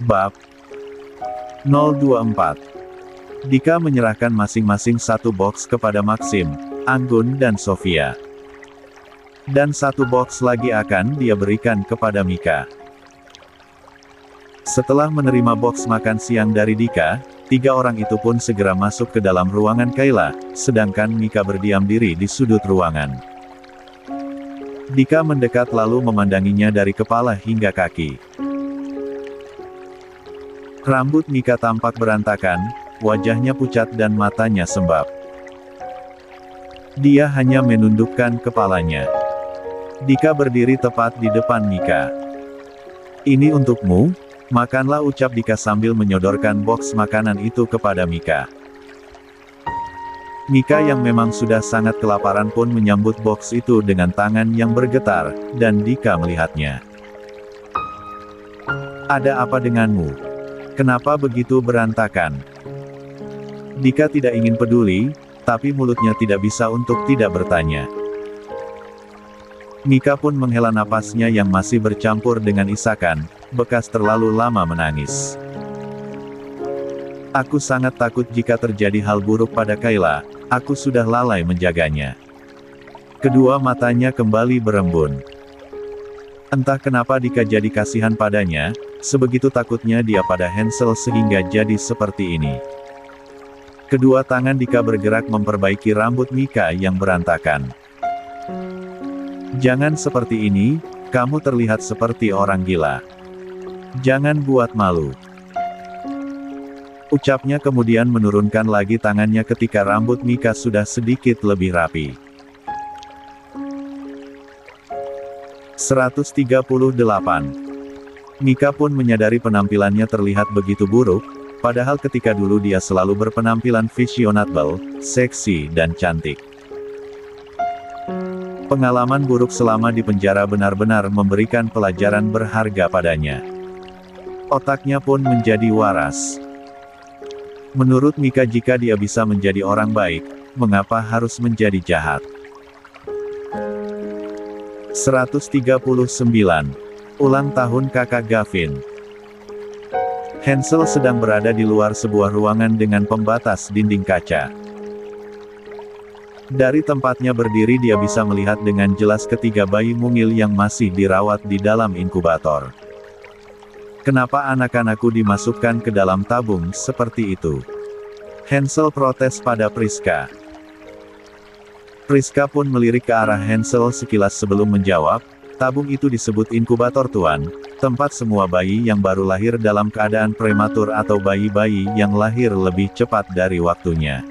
Bab 024. Dika menyerahkan masing-masing satu box kepada Maxim, Anggun dan Sofia. Dan satu box lagi akan dia berikan kepada Mika. Setelah menerima box makan siang dari Dika, tiga orang itu pun segera masuk ke dalam ruangan Kayla, sedangkan Mika berdiam diri di sudut ruangan. Dika mendekat lalu memandanginya dari kepala hingga kaki. Rambut Mika tampak berantakan, wajahnya pucat dan matanya sembab. Dia hanya menundukkan kepalanya. Dika berdiri tepat di depan Mika. "Ini untukmu, makanlah," ucap Dika sambil menyodorkan box makanan itu kepada Mika. Mika yang memang sudah sangat kelaparan pun menyambut box itu dengan tangan yang bergetar, dan Dika melihatnya. "Ada apa denganmu? Kenapa begitu berantakan?" Dika tidak ingin peduli, tapi mulutnya tidak bisa untuk tidak bertanya. Mika pun menghela napasnya yang masih bercampur dengan isakan, bekas terlalu lama menangis. "Aku sangat takut jika terjadi hal buruk pada Kayla, aku sudah lalai menjaganya." Kedua matanya kembali berembun. Entah kenapa Dika jadi kasihan padanya, sebegitu takutnya dia pada Hansel sehingga jadi seperti ini. Kedua tangan Dika bergerak memperbaiki rambut Mika yang berantakan. "Jangan seperti ini, kamu terlihat seperti orang gila. Jangan buat malu," ucapnya kemudian menurunkan lagi tangannya ketika rambut Mika sudah sedikit lebih rapi. 138. Mika pun menyadari penampilannya terlihat begitu buruk, padahal ketika dulu dia selalu berpenampilan fashionable, seksi dan cantik. Pengalaman buruk selama di penjara benar-benar memberikan pelajaran berharga padanya. Otaknya pun menjadi waras. Menurut Mika, jika dia bisa menjadi orang baik, mengapa harus menjadi jahat? 139. Ulang tahun kakak Gavin. Hansel sedang berada di luar sebuah ruangan dengan pembatas dinding kaca. Dari tempatnya berdiri dia bisa melihat dengan jelas ketiga bayi mungil yang masih dirawat di dalam inkubator. "Kenapa anak-anakku dimasukkan ke dalam tabung seperti itu?" Hansel protes pada Priska. Priska pun melirik ke arah Hansel sekilas sebelum menjawab, "Tabung itu disebut inkubator, Tuan, tempat semua bayi yang baru lahir dalam keadaan prematur atau bayi-bayi yang lahir lebih cepat dari waktunya."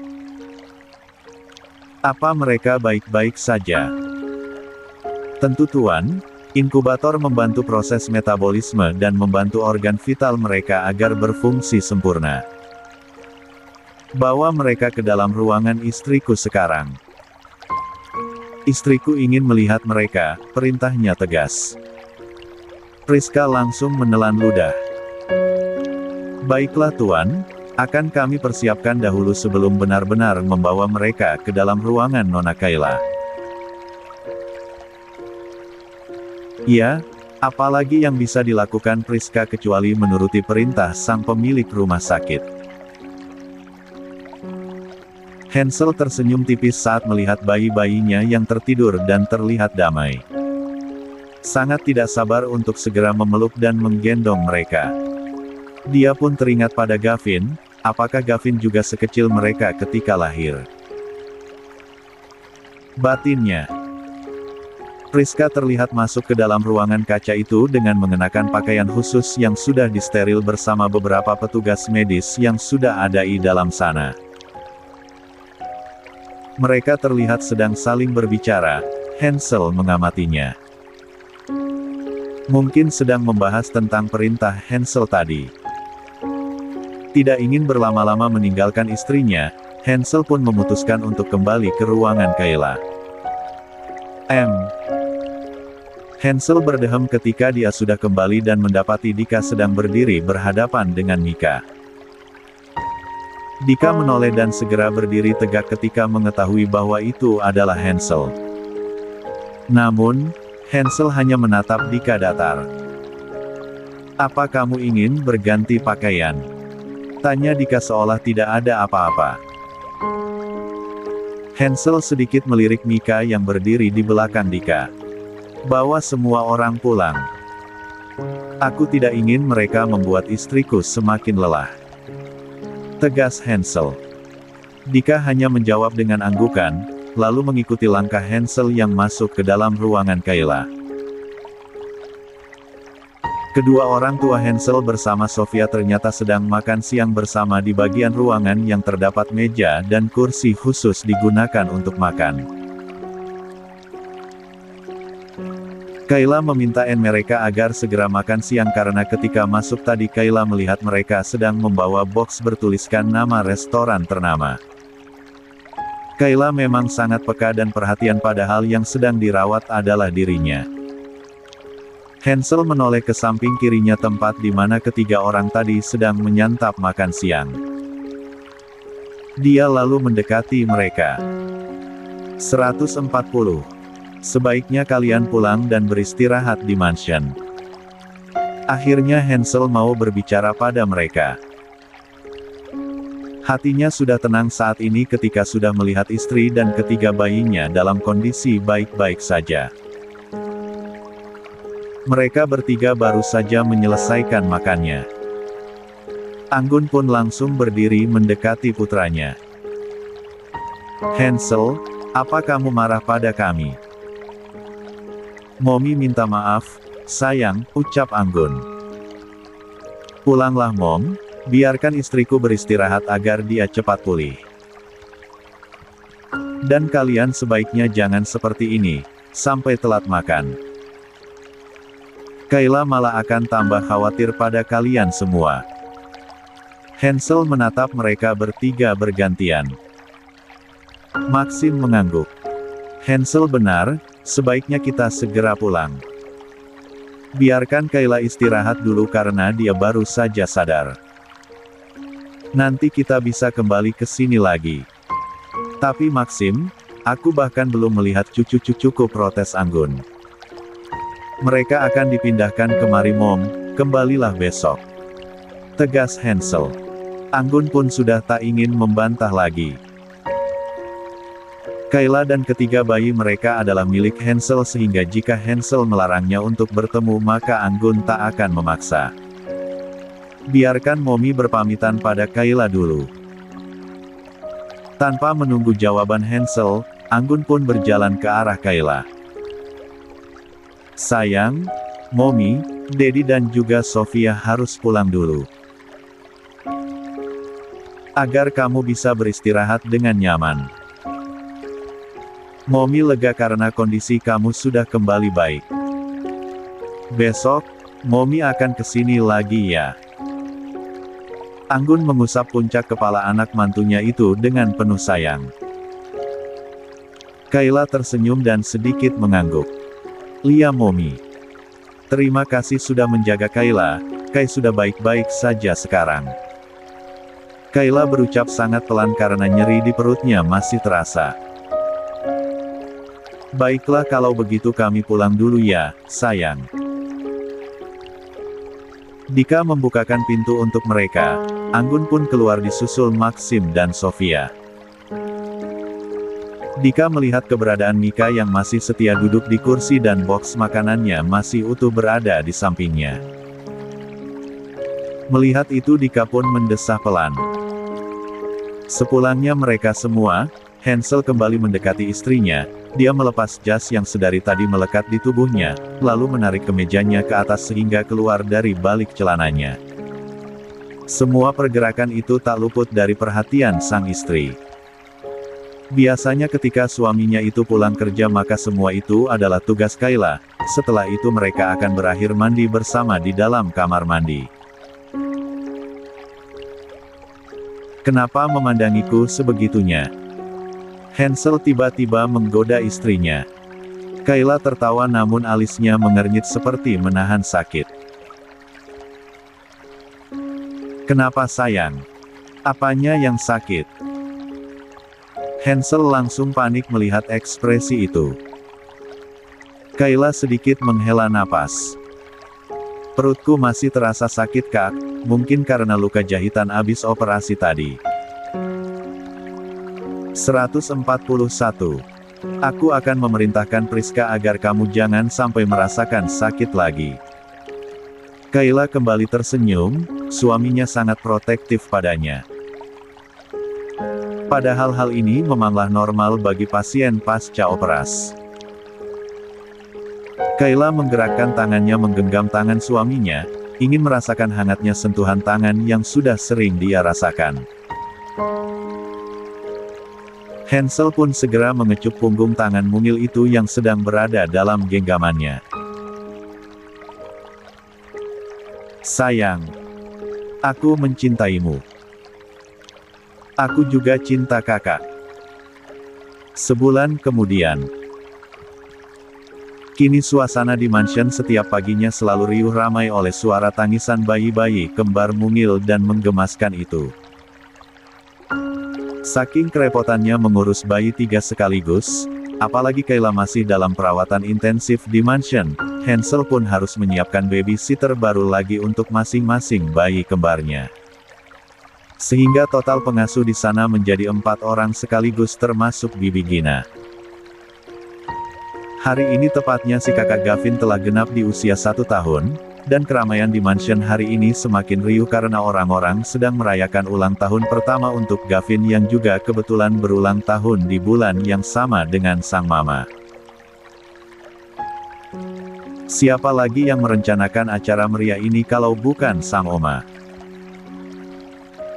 "Apa mereka baik-baik saja?" "Tentu, Tuan. Inkubator membantu proses metabolisme dan membantu organ vital mereka agar berfungsi sempurna. Bawa mereka ke dalam ruangan istriku sekarang." "Istriku ingin melihat mereka," perintahnya tegas. Priska langsung menelan ludah. "Baiklah, Tuan. Akan kami persiapkan dahulu sebelum benar-benar membawa mereka ke dalam ruangan Nona Kayla." "Ya, apalagi yang bisa dilakukan Priska kecuali menuruti perintah sang pemilik rumah sakit." Hansel tersenyum tipis saat melihat bayi-bayinya yang tertidur dan terlihat damai. Sangat tidak sabar untuk segera memeluk dan menggendong mereka. Dia pun teringat pada Gavin, apakah Gavin juga sekecil mereka ketika lahir? Batinnya. Priska terlihat masuk ke dalam ruangan kaca itu dengan mengenakan pakaian khusus yang sudah disteril bersama beberapa petugas medis yang sudah ada di dalam sana. Mereka terlihat sedang saling berbicara. Hansel mengamatinya. Mungkin sedang membahas tentang perintah Hansel tadi. Tidak ingin berlama-lama meninggalkan istrinya, Hansel pun memutuskan untuk kembali ke ruangan Kayla. Hansel berdehem ketika dia sudah kembali dan mendapati Dika sedang berdiri berhadapan dengan Mika. Dika menoleh dan segera berdiri tegak ketika mengetahui bahwa itu adalah Hansel. Namun, Hansel hanya menatap Dika datar. Apa kamu ingin berganti pakaian? Tanya Dika seolah tidak ada apa-apa. Hansel sedikit melirik Mika yang berdiri di belakang Dika. Bawa semua orang pulang. Aku tidak ingin mereka membuat istriku semakin lelah. Tegas Hansel. Dika hanya menjawab dengan anggukan, lalu mengikuti langkah Hansel yang masuk ke dalam ruangan Kayla. Kedua orang tua Hansel bersama Sofia ternyata sedang makan siang bersama di bagian ruangan yang terdapat meja dan kursi khusus digunakan untuk makan. Kayla meminta mereka agar segera makan siang karena ketika masuk tadi Kayla melihat mereka sedang membawa box bertuliskan nama restoran ternama. Kayla memang sangat peka dan perhatian padahal yang sedang dirawat adalah dirinya. Hansel menoleh ke samping kirinya tempat di mana ketiga orang tadi sedang menyantap makan siang. Dia lalu mendekati mereka. 140. Sebaiknya kalian pulang dan beristirahat di mansion. Akhirnya Hansel mau berbicara pada mereka. Hatinya sudah tenang saat ini ketika sudah melihat istri dan ketiga bayinya dalam kondisi baik-baik saja. Mereka bertiga baru saja menyelesaikan makannya. Anggun pun langsung berdiri mendekati putranya. Hansel, apa kamu marah pada kami? Mommy minta maaf, sayang, ucap Anggun. Pulanglah Mom, biarkan istriku beristirahat agar dia cepat pulih. Dan kalian sebaiknya jangan seperti ini, sampai telat makan. Kayla malah akan tambah khawatir pada kalian semua. Hansel menatap mereka bertiga bergantian. Maxim mengangguk. Hansel benar, sebaiknya kita segera pulang. Biarkan Kayla istirahat dulu karena dia baru saja sadar. Nanti kita bisa kembali ke sini lagi. Tapi Maxim, aku bahkan belum melihat cucu-cucuku, protes Anggun. Mereka akan dipindahkan kemari Mom, kembalilah besok. Tegas Hansel. Anggun pun sudah tak ingin membantah lagi. Kayla dan ketiga bayi mereka adalah milik Hansel sehingga jika Hansel melarangnya untuk bertemu maka Anggun tak akan memaksa. Biarkan Mommy berpamitan pada Kayla dulu. Tanpa menunggu jawaban Hansel, Anggun pun berjalan ke arah Kayla. Sayang, Mommy, Daddy dan juga Sofia harus pulang dulu. Agar kamu bisa beristirahat dengan nyaman. Mommy lega karena kondisi kamu sudah kembali baik. Besok, Mommy akan kesini lagi ya. Anggun mengusap puncak kepala anak mantunya itu dengan penuh sayang. Kayla tersenyum dan sedikit mengangguk. Lia Mommy. Terima kasih sudah menjaga Kayla, Kay sudah baik-baik saja sekarang. Kayla berucap sangat pelan karena nyeri di perutnya masih terasa. Baiklah kalau begitu kami pulang dulu ya, sayang. Dika membukakan pintu untuk mereka, Anggun pun keluar disusul Maxim dan Sofia. Dika melihat keberadaan Mika yang masih setia duduk di kursi dan box makanannya masih utuh berada di sampingnya. Melihat itu Dika pun mendesah pelan. Sepulangnya mereka semua, Hansel kembali mendekati istrinya, dia melepas jas yang sedari tadi melekat di tubuhnya, lalu menarik kemejanya ke atas sehingga keluar dari balik celananya. Semua pergerakan itu tak luput dari perhatian sang istri. Biasanya ketika suaminya itu pulang kerja maka semua itu adalah tugas Kayla, setelah itu mereka akan berakhir mandi bersama di dalam kamar mandi. Kenapa memandangiku sebegitunya? Hansel tiba-tiba menggoda istrinya. Kayla tertawa namun alisnya mengernyit seperti menahan sakit. Kenapa sayang? Apanya yang sakit? Hansel langsung panik melihat ekspresi itu. Kayla sedikit menghela napas. Perutku masih terasa sakit kak, mungkin karena luka jahitan abis operasi tadi. 141. Aku akan memerintahkan Priska agar kamu jangan sampai merasakan sakit lagi. Kayla kembali tersenyum, suaminya sangat protektif padanya. Padahal hal ini memanglah normal bagi pasien pasca operasi. Kayla menggerakkan tangannya menggenggam tangan suaminya, ingin merasakan hangatnya sentuhan tangan yang sudah sering dia rasakan. Hansel pun segera mengecup punggung tangan mungil itu yang sedang berada dalam genggamannya. Sayang, aku mencintaimu. Aku juga cinta kakak. Sebulan kemudian. Kini suasana di mansion setiap paginya selalu riuh ramai oleh suara tangisan bayi-bayi kembar mungil dan menggemaskan itu. Saking kerepotannya mengurus bayi 3 sekaligus, apalagi Kayla masih dalam perawatan intensif di mansion, Hansel pun harus menyiapkan babysitter baru lagi untuk masing-masing bayi kembarnya. Sehingga total pengasuh di sana menjadi 4 orang sekaligus termasuk Bibi Gina. Hari ini tepatnya si kakak Gavin telah genap di usia 1 tahun, dan keramaian di mansion hari ini semakin riuh karena orang-orang sedang merayakan ulang tahun pertama untuk Gavin yang juga kebetulan berulang tahun di bulan yang sama dengan sang mama. Siapa lagi yang merencanakan acara meriah ini kalau bukan sang oma?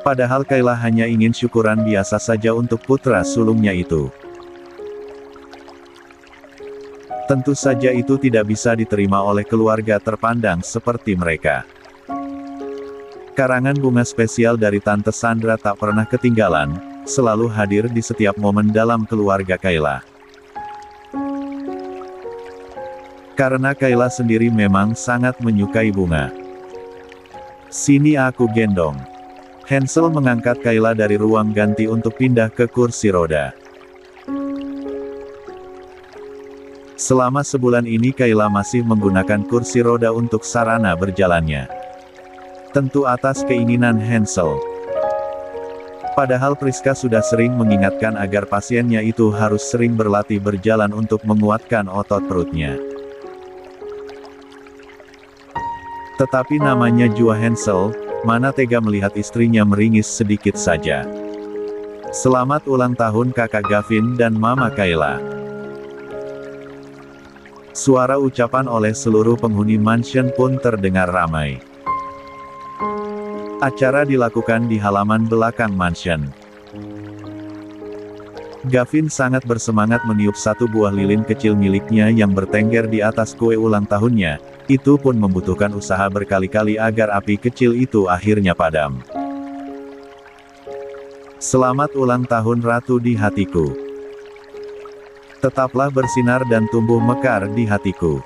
Padahal Kayla hanya ingin syukuran biasa saja untuk putra sulungnya itu. Tentu saja itu tidak bisa diterima oleh keluarga terpandang seperti mereka. Karangan bunga spesial dari Tante Sandra tak pernah ketinggalan, selalu hadir di setiap momen dalam keluarga Kayla. Karena Kayla sendiri memang sangat menyukai bunga. Sini aku gendong. Hansel mengangkat Kayla dari ruang ganti untuk pindah ke kursi roda. Selama sebulan ini Kayla masih menggunakan kursi roda untuk sarana berjalannya. Tentu atas keinginan Hansel. Padahal Priska sudah sering mengingatkan agar pasiennya itu harus sering berlatih berjalan untuk menguatkan otot perutnya. Tetapi namanya jua Hansel, mana tega melihat istrinya meringis sedikit saja. Selamat ulang tahun kakak Gavin dan mama Kayla. Suara ucapan oleh seluruh penghuni mansion pun terdengar ramai. Acara dilakukan di halaman belakang mansion. Gavin sangat bersemangat meniup satu buah lilin kecil miliknya yang bertengger di atas kue ulang tahunnya. Itu pun membutuhkan usaha berkali-kali agar api kecil itu akhirnya padam. Selamat ulang tahun Ratu di hatiku. Tetaplah bersinar dan tumbuh mekar di hatiku.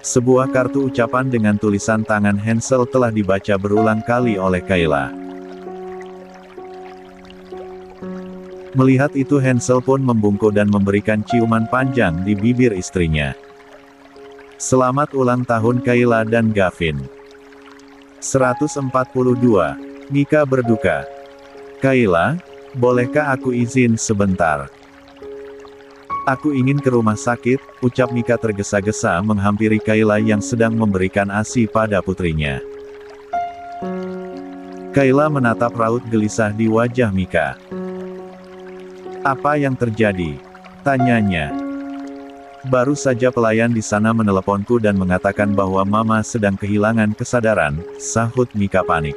Sebuah kartu ucapan dengan tulisan tangan Hansel telah dibaca berulang kali oleh Kayla. Melihat itu Hansel pun membungkuk dan memberikan ciuman panjang di bibir istrinya. Selamat ulang tahun Kayla dan Gavin. 142. Mika berduka. Kayla, bolehkah aku izin sebentar? Aku ingin ke rumah sakit, ucap Mika tergesa-gesa menghampiri Kayla yang sedang memberikan ASI pada putrinya. Kayla menatap raut gelisah di wajah Mika. Apa yang terjadi? Tanyanya. Baru saja pelayan di sana meneleponku dan mengatakan bahwa mama sedang kehilangan kesadaran, sahut Mika panik.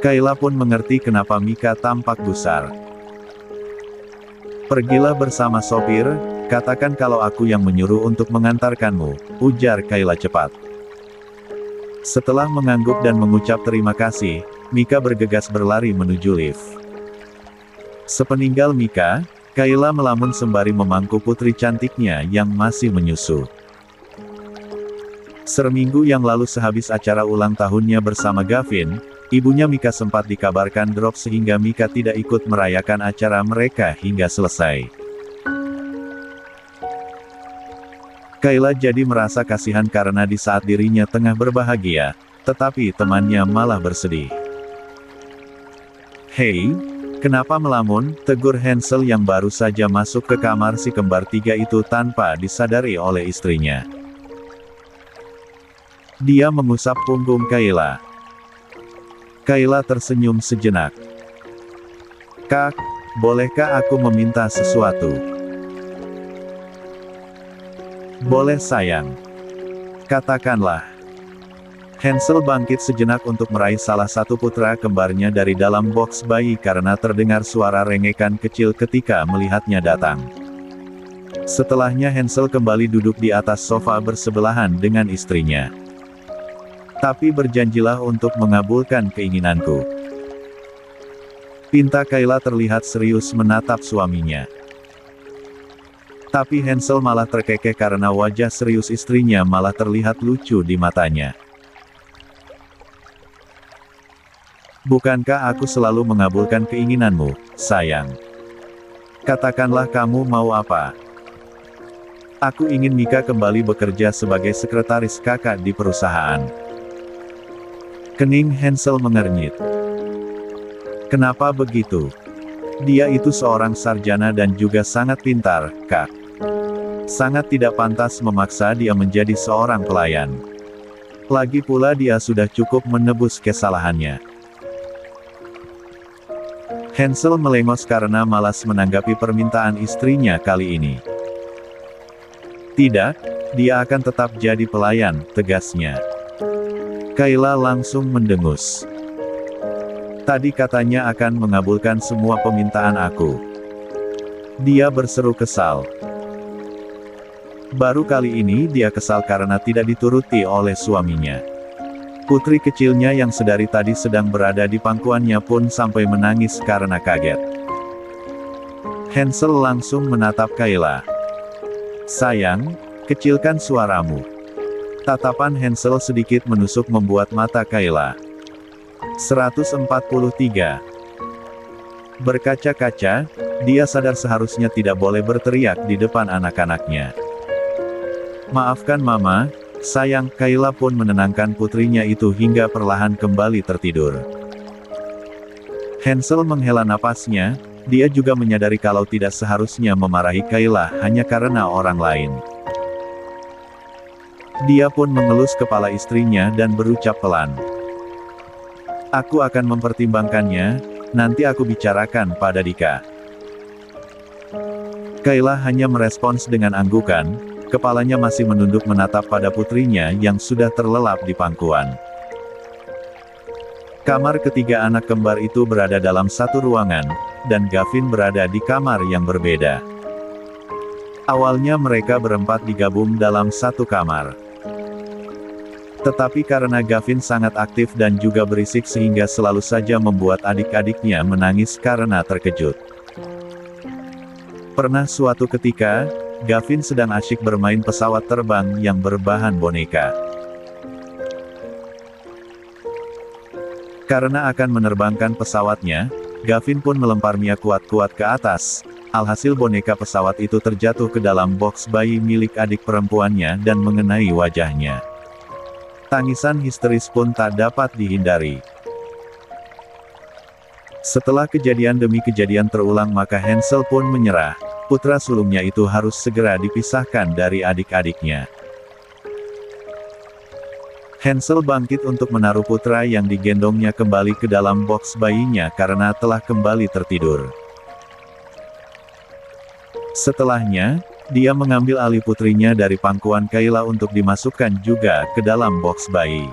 Kayla pun mengerti kenapa Mika tampak gusar. Pergilah bersama sopir, katakan kalau aku yang menyuruh untuk mengantarkanmu, ujar Kayla cepat. Setelah mengangguk dan mengucap terima kasih, Mika bergegas berlari menuju lift. Sepeninggal Mika, Kayla melamun sembari memangku putri cantiknya yang masih menyusu. Seminggu yang lalu sehabis acara ulang tahunnya bersama Gavin, ibunya Mika sempat dikabarkan drop sehingga Mika tidak ikut merayakan acara mereka hingga selesai. Kayla jadi merasa kasihan karena di saat dirinya tengah berbahagia, tetapi temannya malah bersedih. "Hei, kenapa melamun?" tegur Hansel yang baru saja masuk ke kamar si kembar tiga itu tanpa disadari oleh istrinya. Dia mengusap punggung Kayla. Kayla tersenyum sejenak. "Kak, bolehkah aku meminta sesuatu?" "Boleh sayang. Katakanlah." Hansel bangkit sejenak untuk meraih salah satu putra kembarnya dari dalam boks bayi karena terdengar suara rengekan kecil ketika melihatnya datang. Setelahnya Hansel kembali duduk di atas sofa bersebelahan dengan istrinya. "Tapi berjanjilah untuk mengabulkan keinginanku." Pinta Kayla terlihat serius menatap suaminya. Tapi Hansel malah terkekeh karena wajah serius istrinya malah terlihat lucu di matanya. "Bukankah aku selalu mengabulkan keinginanmu, sayang? Katakanlah kamu mau apa?" "Aku ingin Mika kembali bekerja sebagai sekretaris kakak di perusahaan." Kening Hansel mengernyit. "Kenapa begitu? Dia itu seorang sarjana dan juga sangat pintar, Kak. Sangat tidak pantas memaksa dia menjadi seorang pelayan. Lagi pula dia sudah cukup menebus kesalahannya." Hansel melengos karena malas menanggapi permintaan istrinya kali ini. "Tidak, dia akan tetap jadi pelayan," tegasnya. Kayla langsung mendengus. "Tadi katanya akan mengabulkan semua permintaan aku." Dia berseru kesal. Baru kali ini dia kesal karena tidak dituruti oleh suaminya. Putri kecilnya yang sedari tadi sedang berada di pangkuannya pun sampai menangis karena kaget. Hansel langsung menatap Kayla. "Sayang, kecilkan suaramu." Tatapan Hansel sedikit menusuk membuat mata Kayla 143 berkaca-kaca. Dia sadar seharusnya tidak boleh berteriak di depan anak-anaknya. "Maafkan Mama, sayang." Kayla pun menenangkan putrinya itu hingga perlahan kembali tertidur. Hansel menghela napasnya, dia juga menyadari kalau tidak seharusnya memarahi Kayla hanya karena orang lain. Dia pun mengelus kepala istrinya dan berucap pelan. "Aku akan mempertimbangkannya, nanti aku bicarakan pada Dika." Kayla hanya merespons dengan anggukan, kepalanya masih menunduk menatap pada putrinya yang sudah terlelap di pangkuan. Kamar ketiga anak kembar itu berada dalam satu ruangan, dan Gavin berada di kamar yang berbeda. Awalnya mereka berempat digabung dalam satu kamar. Tetapi karena Gavin sangat aktif dan juga berisik sehingga selalu saja membuat adik-adiknya menangis karena terkejut. Pernah suatu ketika, Gavin sedang asyik bermain pesawat terbang yang berbahan boneka. Karena akan menerbangkan pesawatnya, Gavin pun melemparnya kuat-kuat ke atas. Alhasil boneka pesawat itu terjatuh ke dalam boks bayi milik adik perempuannya dan mengenai wajahnya. Tangisan histeris pun tak dapat dihindari. Setelah kejadian demi kejadian terulang maka Hansel pun menyerah. Putra sulungnya itu harus segera dipisahkan dari adik-adiknya. Hansel bangkit untuk menaruh putra yang digendongnya kembali ke dalam boks bayinya karena telah kembali tertidur. Setelahnya, dia mengambil alih putrinya dari pangkuan Kayla untuk dimasukkan juga ke dalam boks bayi.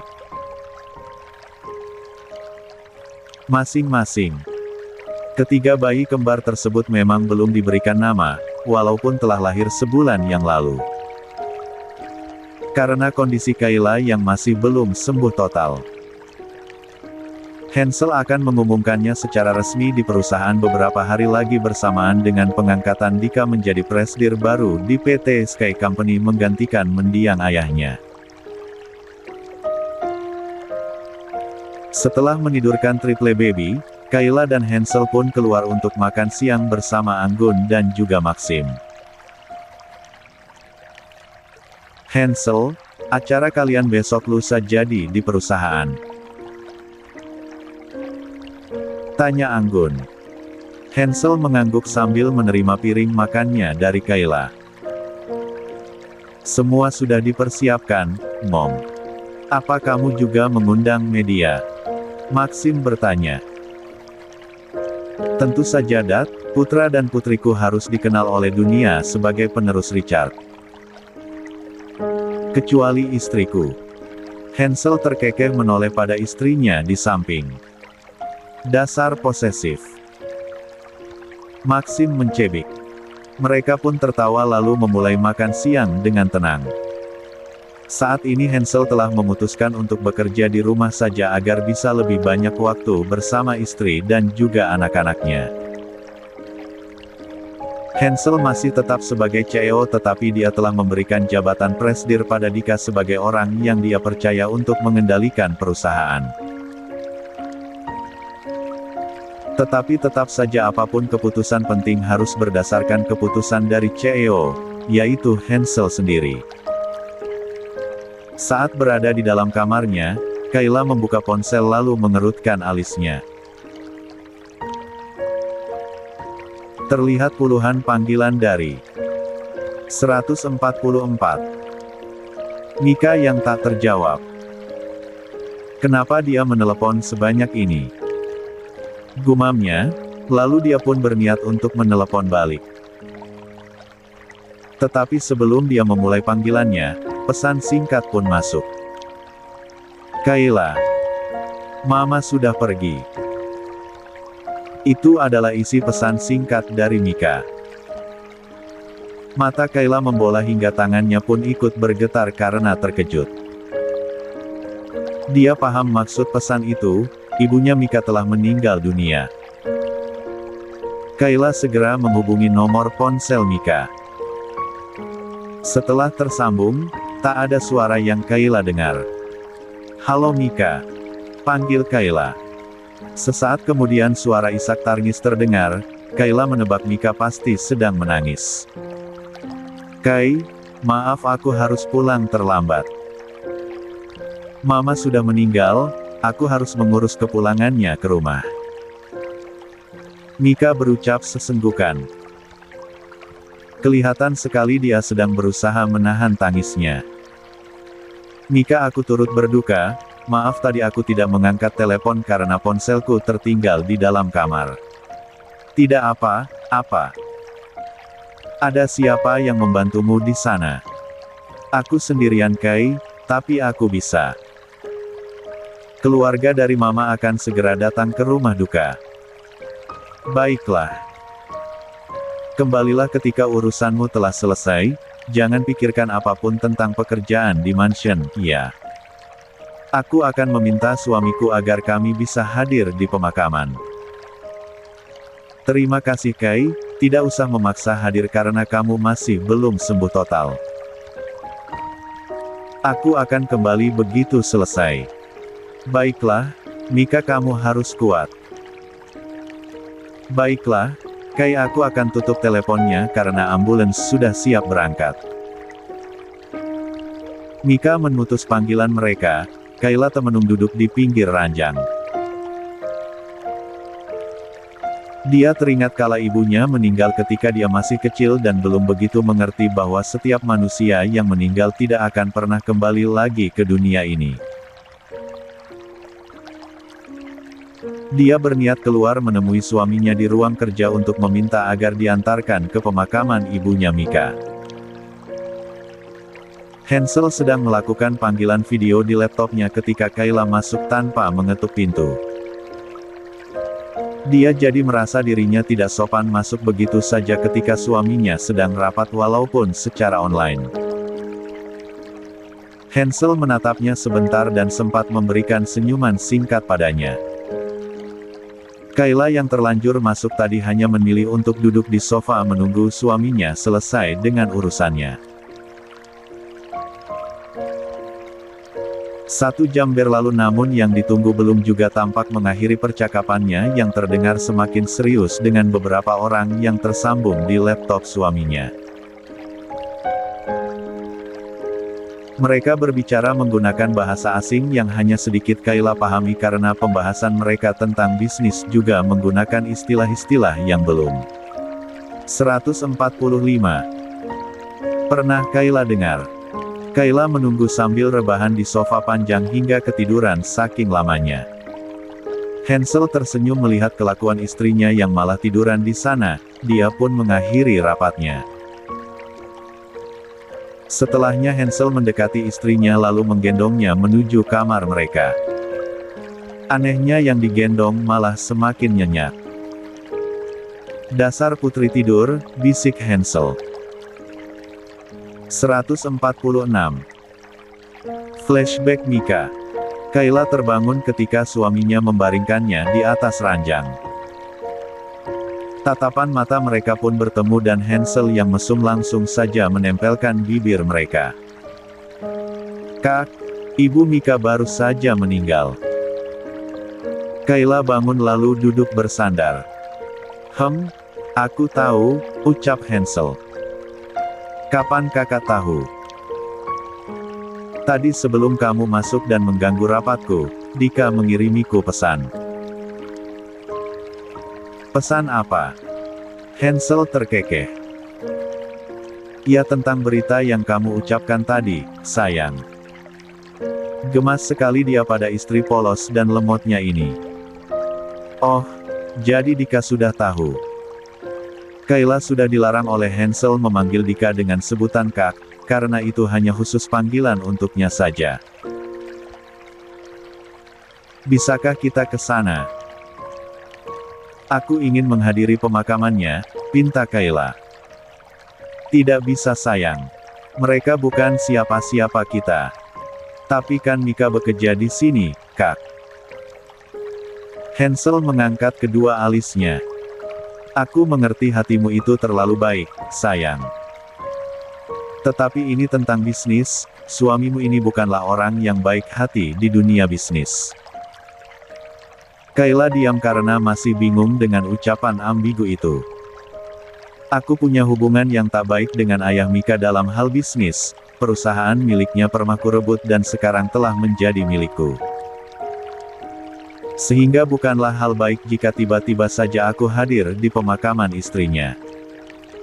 Masing-masing. Ketiga bayi kembar tersebut memang belum diberikan nama, walaupun telah lahir sebulan yang lalu. Karena kondisi Kayla yang masih belum sembuh total. Hansel akan mengumumkannya secara resmi di perusahaan beberapa hari lagi bersamaan dengan pengangkatan Dika menjadi presidir baru di PT Sky Company menggantikan mendiang ayahnya. Setelah menidurkan triple baby, Kayla dan Hansel pun keluar untuk makan siang bersama Anggun dan juga Maxim. Hansel, acara kalian besok lusa jadi di perusahaan? Tanya Anggun. Hansel mengangguk sambil menerima piring makannya dari Kayla. Semua sudah dipersiapkan, Mom. Apa kamu juga mengundang media? Maxim bertanya. Tentu saja Dad, putra dan putriku harus dikenal oleh dunia sebagai penerus Richard. Kecuali istriku. Hansel terkekeh menoleh pada istrinya di samping. Dasar posesif. Maxim mencebik. Mereka pun tertawa lalu memulai makan siang dengan tenang. Saat ini Hansel telah memutuskan untuk bekerja di rumah saja agar bisa lebih banyak waktu bersama istri dan juga anak-anaknya. Hansel masih tetap sebagai CEO tetapi dia telah memberikan jabatan presidir pada Dika sebagai orang yang dia percaya untuk mengendalikan perusahaan. Tetapi tetap saja apapun keputusan penting harus berdasarkan keputusan dari CEO, yaitu Hansel sendiri. Saat berada di dalam kamarnya, Kayla membuka ponsel lalu mengerutkan alisnya. Terlihat puluhan panggilan dari 144. Mika yang tak terjawab. Kenapa dia menelepon sebanyak ini? Gumamnya, lalu dia pun berniat untuk menelepon balik. Tetapi sebelum dia memulai panggilannya, pesan singkat pun masuk. Kayla. Mama sudah pergi. Itu adalah isi pesan singkat dari Mika. Mata Kayla membola hingga tangannya pun ikut bergetar karena terkejut. Dia paham maksud pesan itu, ibunya Mika telah meninggal dunia. Kayla segera menghubungi nomor ponsel Mika. Setelah tersambung, tak ada suara yang Kayla dengar. Halo Mika. Panggil Kayla. Sesaat kemudian suara isak tangis terdengar, Kayla menebak Mika pasti sedang menangis. Kay, maaf aku harus pulang terlambat. Mama sudah meninggal, aku harus mengurus kepulangannya ke rumah. Mika berucap sesenggukan. Kelihatan sekali dia sedang berusaha menahan tangisnya. Mika aku turut berduka. Maaf tadi aku tidak mengangkat telepon karena ponselku tertinggal di dalam kamar. Tidak apa-apa. Ada siapa yang membantumu di sana? Aku sendirian Kay, tapi aku bisa. Keluarga dari Mama akan segera datang ke rumah duka. Baiklah. Kembalilah ketika urusanmu telah selesai, jangan pikirkan apapun tentang pekerjaan di mansion, ya. Aku akan meminta suamiku agar kami bisa hadir di pemakaman. Terima kasih Kay, tidak usah memaksa hadir karena kamu masih belum sembuh total. Aku akan kembali begitu selesai. Baiklah, Mika kamu harus kuat. Baiklah, Kay aku akan tutup teleponnya karena ambulans sudah siap berangkat. Mika memutus panggilan mereka. Kayla termenung duduk di pinggir ranjang. Dia teringat kala ibunya meninggal ketika dia masih kecil dan belum begitu mengerti bahwa setiap manusia yang meninggal tidak akan pernah kembali lagi ke dunia ini. Dia berniat keluar menemui suaminya di ruang kerja untuk meminta agar diantarkan ke pemakaman ibunya Mika. Hansel sedang melakukan panggilan video di laptopnya ketika Kayla masuk tanpa mengetuk pintu. Dia jadi merasa dirinya tidak sopan masuk begitu saja ketika suaminya sedang rapat walaupun secara online. Hansel menatapnya sebentar dan sempat memberikan senyuman singkat padanya. Kayla yang terlanjur masuk tadi hanya memilih untuk duduk di sofa menunggu suaminya selesai dengan urusannya. 1 jam berlalu namun yang ditunggu belum juga tampak mengakhiri percakapannya yang terdengar semakin serius dengan beberapa orang yang tersambung di laptop suaminya. Mereka berbicara menggunakan bahasa asing yang hanya sedikit Kayla pahami karena pembahasan mereka tentang bisnis juga menggunakan istilah-istilah yang belum 145 pernah Kayla dengar. Kayla menunggu sambil rebahan di sofa panjang hingga ketiduran saking lamanya. Hansel tersenyum melihat kelakuan istrinya yang malah tiduran di sana, dia pun mengakhiri rapatnya. Setelahnya Hansel mendekati istrinya lalu menggendongnya menuju kamar mereka. Anehnya yang digendong malah semakin nyenyak. Dasar putri tidur, bisik Hansel. 146. Flashback Mika. Kayla terbangun ketika suaminya membaringkannya di atas ranjang. Tatapan mata mereka pun bertemu dan Hansel yang mesum langsung saja menempelkan bibir mereka. Kak, Ibu Mika baru saja meninggal. Kayla bangun lalu duduk bersandar. Aku tahu, ucap Hansel. Kapan kakak tahu? Tadi sebelum kamu masuk dan mengganggu rapatku, Dika mengirimiku pesan. Pesan apa? Hansel terkekeh. Ya tentang berita yang kamu ucapkan tadi, sayang. Gemas sekali dia pada istri polos dan lemotnya ini. Oh, jadi Dika sudah tahu. Kayla sudah dilarang oleh Hansel memanggil Dika dengan sebutan Kak, karena itu hanya khusus panggilan untuknya saja. Bisakah kita ke sana? Aku ingin menghadiri pemakamannya, pinta Kayla. Tidak bisa sayang. Mereka bukan siapa-siapa kita. Tapi kan Mika bekerja di sini, Kak. Hansel mengangkat kedua alisnya. Aku mengerti hatimu itu terlalu baik, sayang. Tetapi ini tentang bisnis, suamimu ini bukanlah orang yang baik hati di dunia bisnis. Kayla diam karena masih bingung dengan ucapan ambigu itu. Aku punya hubungan yang tak baik dengan ayah Mika dalam hal bisnis, perusahaan miliknya permaku rebut dan sekarang telah menjadi milikku. Sehingga bukanlah hal baik jika tiba-tiba saja aku hadir di pemakaman istrinya.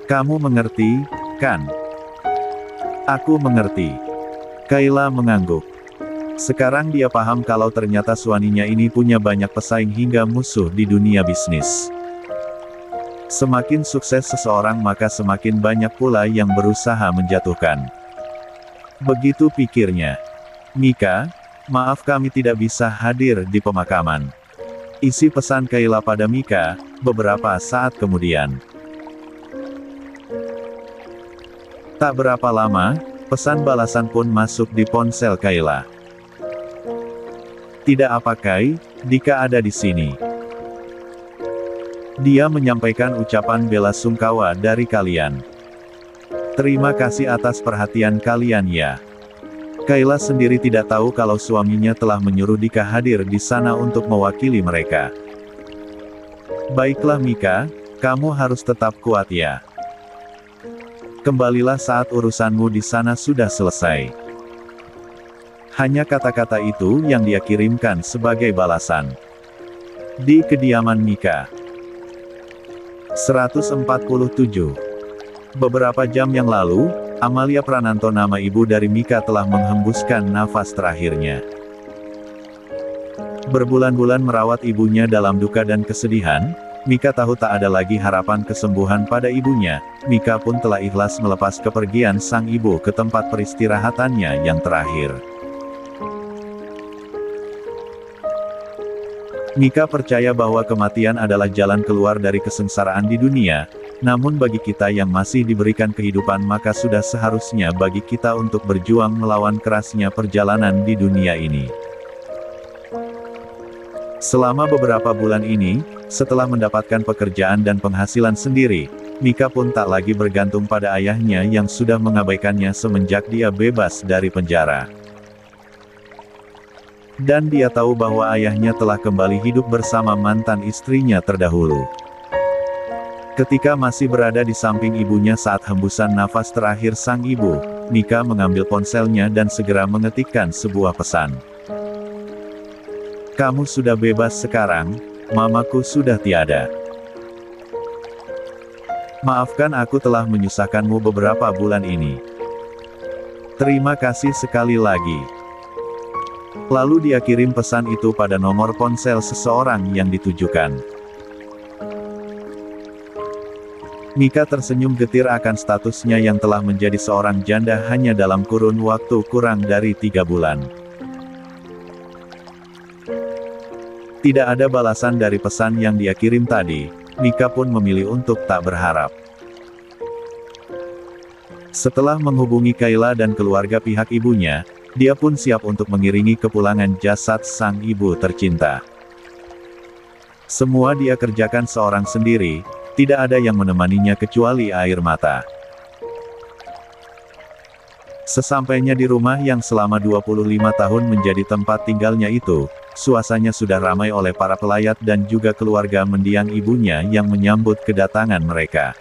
Kamu mengerti, kan? Aku mengerti. Kayla mengangguk. Sekarang dia paham kalau ternyata suaminya ini punya banyak pesaing hingga musuh di dunia bisnis. Semakin sukses seseorang maka semakin banyak pula yang berusaha menjatuhkan. Begitu pikirnya. Mika, maaf kami tidak bisa hadir di pemakaman. Isi pesan Kayla pada Mika, beberapa saat kemudian. Tak berapa lama, pesan balasan pun masuk di ponsel Kayla. Tidak apa Kai, Dika ada di sini. Dia menyampaikan ucapan bela sungkawa dari kalian. Terima kasih atas perhatian kalian ya. Kayla sendiri tidak tahu kalau suaminya telah menyuruh Dika hadir di sana untuk mewakili mereka. Baiklah Mika, kamu harus tetap kuat ya. Kembalilah saat urusanmu di sana sudah selesai. Hanya kata-kata itu yang dia kirimkan sebagai balasan. Di kediaman Mika. 147. Beberapa jam yang lalu, Amalia Prananto nama ibu dari Mika telah menghembuskan nafas terakhirnya. Berbulan-bulan merawat ibunya dalam duka dan kesedihan, Mika tahu tak ada lagi harapan kesembuhan pada ibunya. Mika pun telah ikhlas melepas kepergian sang ibu ke tempat peristirahatannya yang terakhir. Mika percaya bahwa kematian adalah jalan keluar dari kesengsaraan di dunia, namun bagi kita yang masih diberikan kehidupan maka sudah seharusnya bagi kita untuk berjuang melawan kerasnya perjalanan di dunia ini. Selama beberapa bulan ini, setelah mendapatkan pekerjaan dan penghasilan sendiri, Mika pun tak lagi bergantung pada ayahnya yang sudah mengabaikannya semenjak dia bebas dari penjara. Dan dia tahu bahwa ayahnya telah kembali hidup bersama mantan istrinya terdahulu. Ketika masih berada di samping ibunya saat hembusan nafas terakhir sang ibu, Mika mengambil ponselnya dan segera mengetikkan sebuah pesan. Kamu sudah bebas sekarang, mamaku sudah tiada. Maafkan aku telah menyusahkanmu beberapa bulan ini. Terima kasih sekali lagi. Lalu dia kirim pesan itu pada nomor ponsel seseorang yang ditujukan. Mika tersenyum getir akan statusnya yang telah menjadi seorang janda hanya dalam kurun waktu kurang dari 3 bulan. Tidak ada balasan dari pesan yang dia kirim tadi, Mika pun memilih untuk tak berharap. Setelah menghubungi Kayla dan keluarga pihak ibunya, dia pun siap untuk mengiringi kepulangan jasad sang ibu tercinta. Semua dia kerjakan seorang sendiri, tidak ada yang menemaninya kecuali air mata. Sesampainya di rumah yang selama 25 tahun menjadi tempat tinggalnya itu, suasananya sudah ramai oleh para pelayat dan juga keluarga mendiang ibunya yang menyambut kedatangan mereka.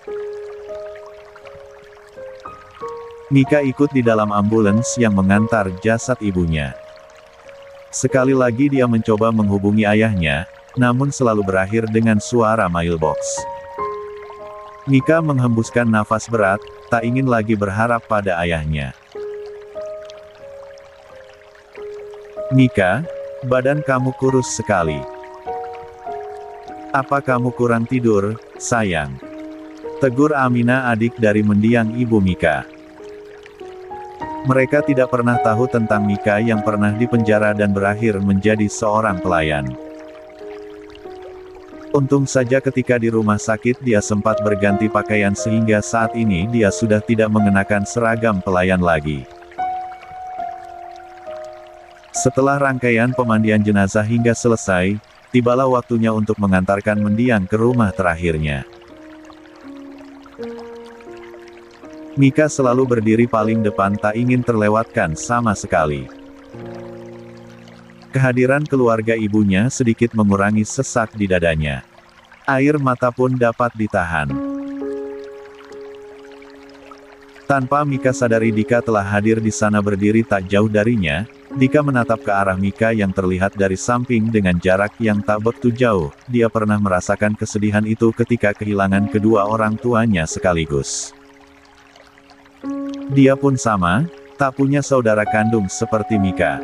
Mika ikut di dalam ambulans yang mengantar jasad ibunya. Sekali lagi dia mencoba menghubungi ayahnya, namun selalu berakhir dengan suara mailbox. Mika menghembuskan nafas berat, tak ingin lagi berharap pada ayahnya. Mika, badan kamu kurus sekali. Apa kamu kurang tidur, sayang? Tegur Amina adik dari mendiang ibu Mika. Mereka tidak pernah tahu tentang Mika yang pernah dipenjara dan berakhir menjadi seorang pelayan. Untung saja ketika di rumah sakit dia sempat berganti pakaian sehingga saat ini dia sudah tidak mengenakan seragam pelayan lagi. Setelah rangkaian pemandian jenazah hingga selesai, tibalah waktunya untuk mengantarkan mendiang ke rumah terakhirnya. Mika selalu berdiri paling depan, tak ingin terlewatkan sama sekali. Kehadiran keluarga ibunya sedikit mengurangi sesak di dadanya. Air mata pun dapat ditahan. Tanpa Mika sadari Dika telah hadir di sana berdiri tak jauh darinya. Dika menatap ke arah Mika yang terlihat dari samping dengan jarak yang tak begitu jauh. Dia pernah merasakan kesedihan itu ketika kehilangan kedua orang tuanya sekaligus. Dia pun sama, tak punya saudara kandung seperti Mika.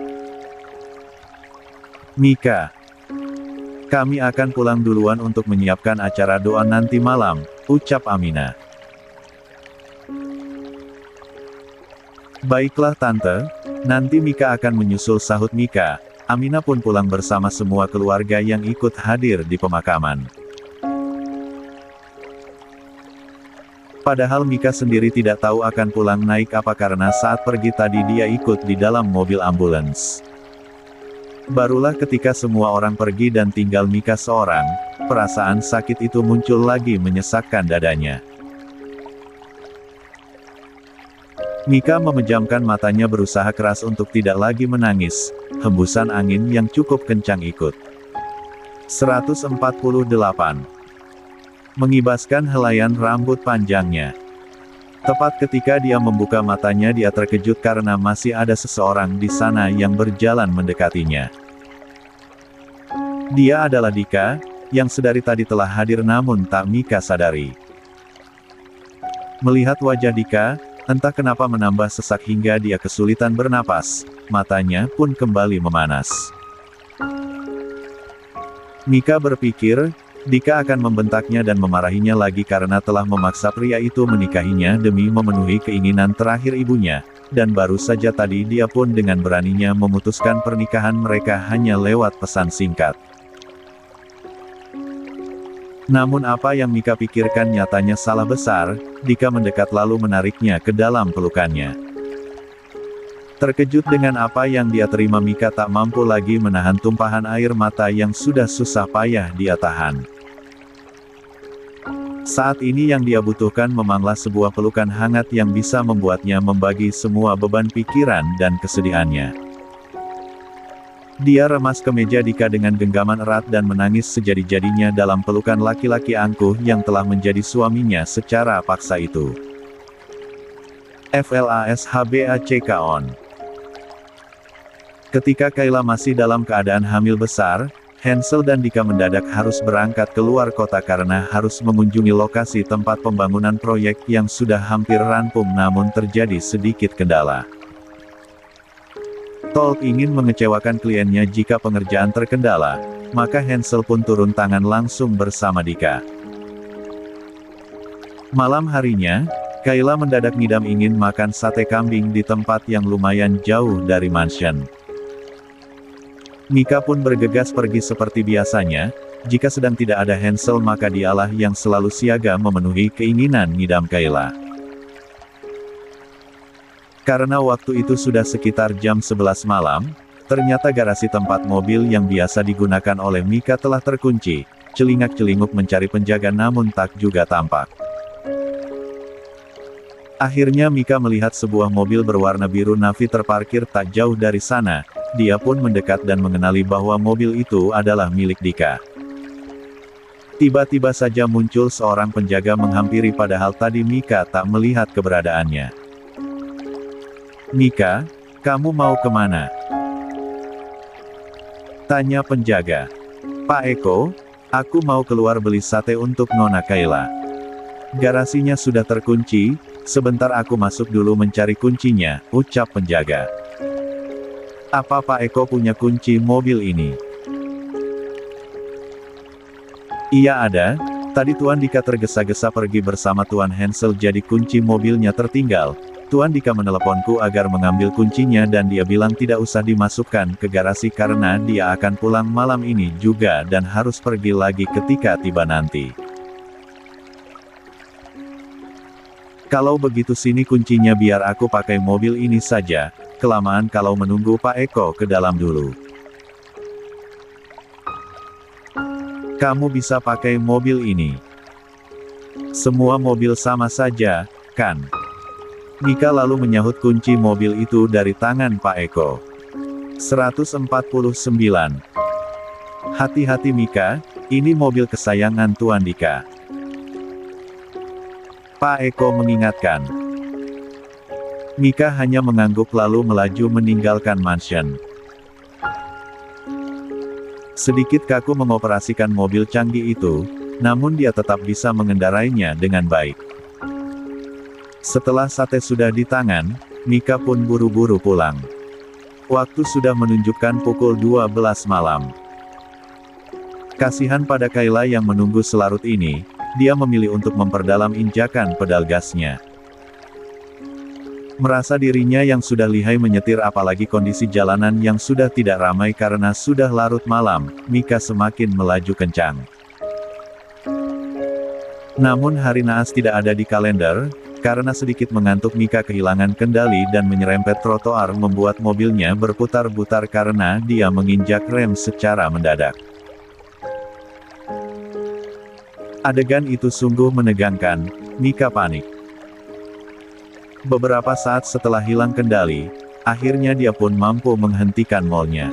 Mika, kami akan pulang duluan untuk menyiapkan acara doa nanti malam, ucap Amina. Baiklah tante, nanti Mika akan menyusul, sahut Mika. Amina pun pulang bersama semua keluarga yang ikut hadir di pemakaman. Padahal Mika sendiri tidak tahu akan pulang naik apa karena saat pergi tadi dia ikut di dalam mobil ambulans. Barulah ketika semua orang pergi dan tinggal Mika seorang, perasaan sakit itu muncul lagi menyesakkan dadanya. Mika memejamkan matanya berusaha keras untuk tidak lagi menangis, hembusan angin yang cukup kencang ikut. 148. Mengibaskan helaian rambut panjangnya. Tepat ketika dia membuka matanya dia terkejut karena masih ada seseorang di sana yang berjalan mendekatinya. Dia adalah Dika, yang sedari tadi telah hadir namun tak Mika sadari. Melihat wajah Dika, entah kenapa menambah sesak hingga dia kesulitan bernapas, matanya pun kembali memanas. Mika berpikir, Dika akan membentaknya dan memarahinya lagi karena telah memaksa pria itu menikahinya demi memenuhi keinginan terakhir ibunya, dan baru saja tadi dia pun dengan beraninya memutuskan pernikahan mereka hanya lewat pesan singkat. Namun apa yang Mika pikirkan nyatanya salah besar. Dika mendekat lalu menariknya ke dalam pelukannya. Terkejut dengan apa yang dia terima, Mika tak mampu lagi menahan tumpahan air mata yang sudah susah payah dia tahan. Saat ini yang dia butuhkan memanglah sebuah pelukan hangat yang bisa membuatnya membagi semua beban pikiran dan kesedihannya. Dia remas ke meja Dika dengan genggaman erat dan menangis sejadi-jadinya dalam pelukan laki-laki angkuh yang telah menjadi suaminya secara paksa itu. FLASHBACK-ON. Ketika Kayla masih dalam keadaan hamil besar, Hansel dan Dika mendadak harus berangkat keluar kota karena harus mengunjungi lokasi tempat pembangunan proyek yang sudah hampir rampung namun terjadi sedikit kendala. Tolk ingin mengecewakan kliennya jika pengerjaan terkendala, maka Hansel pun turun tangan langsung bersama Dika. Malam harinya, Kayla mendadak ngidam ingin makan sate kambing di tempat yang lumayan jauh dari mansion. Mika pun bergegas pergi seperti biasanya, jika sedang tidak ada Hansel maka dialah yang selalu siaga memenuhi keinginan ngidam Kayla. Karena waktu itu sudah sekitar jam 11 malam, ternyata garasi tempat mobil yang biasa digunakan oleh Mika telah terkunci, celingak-celinguk mencari penjaga namun tak juga tampak. Akhirnya Mika melihat sebuah mobil berwarna biru navy terparkir tak jauh dari sana. Dia pun mendekat dan mengenali bahwa mobil itu adalah milik Dika. Tiba-tiba saja muncul seorang penjaga menghampiri padahal tadi Mika tak melihat keberadaannya. "Mika, kamu mau kemana?" tanya penjaga. "Pak Eko, aku mau keluar beli sate untuk Nona Kayla. Garasinya sudah terkunci, sebentar aku masuk dulu mencari kuncinya," ucap penjaga. "Apa Pak Eko punya kunci mobil ini?" "Iya ada, tadi Tuan Dika tergesa-gesa pergi bersama Tuan Hansel jadi kunci mobilnya tertinggal. Tuan Dika meneleponku agar mengambil kuncinya dan dia bilang tidak usah dimasukkan ke garasi karena dia akan pulang malam ini juga dan harus pergi lagi ketika tiba nanti. Kalau begitu sini kuncinya biar aku pakai mobil ini saja, kelamaan kalau menunggu Pak Eko ke dalam dulu." "Kamu bisa pakai mobil ini. Semua mobil sama saja, kan?" Mika lalu menyahut kunci mobil itu dari tangan Pak Eko. 149. "Hati-hati Mika, ini mobil kesayangan Tuan Dika," Pak Eko mengingatkan. Mika hanya mengangguk lalu melaju meninggalkan mansion. Sedikit kaku mengoperasikan mobil canggih itu, namun dia tetap bisa mengendarainya dengan baik. Setelah sate sudah di tangan, Mika pun buru-buru pulang. Waktu sudah menunjukkan pukul 12 malam. Kasihan pada Kayla yang menunggu selarut ini, dia memilih untuk memperdalam injakan pedal gasnya. Merasa dirinya yang sudah lihai menyetir apalagi kondisi jalanan yang sudah tidak ramai karena sudah larut malam, Mika semakin melaju kencang. Namun hari naas tidak ada di kalender, karena sedikit mengantuk Mika kehilangan kendali dan menyerempet trotoar membuat mobilnya berputar-putar karena dia menginjak rem secara mendadak. Adegan itu sungguh menegangkan, Mika panik. Beberapa saat setelah hilang kendali, akhirnya dia pun mampu menghentikan molnya.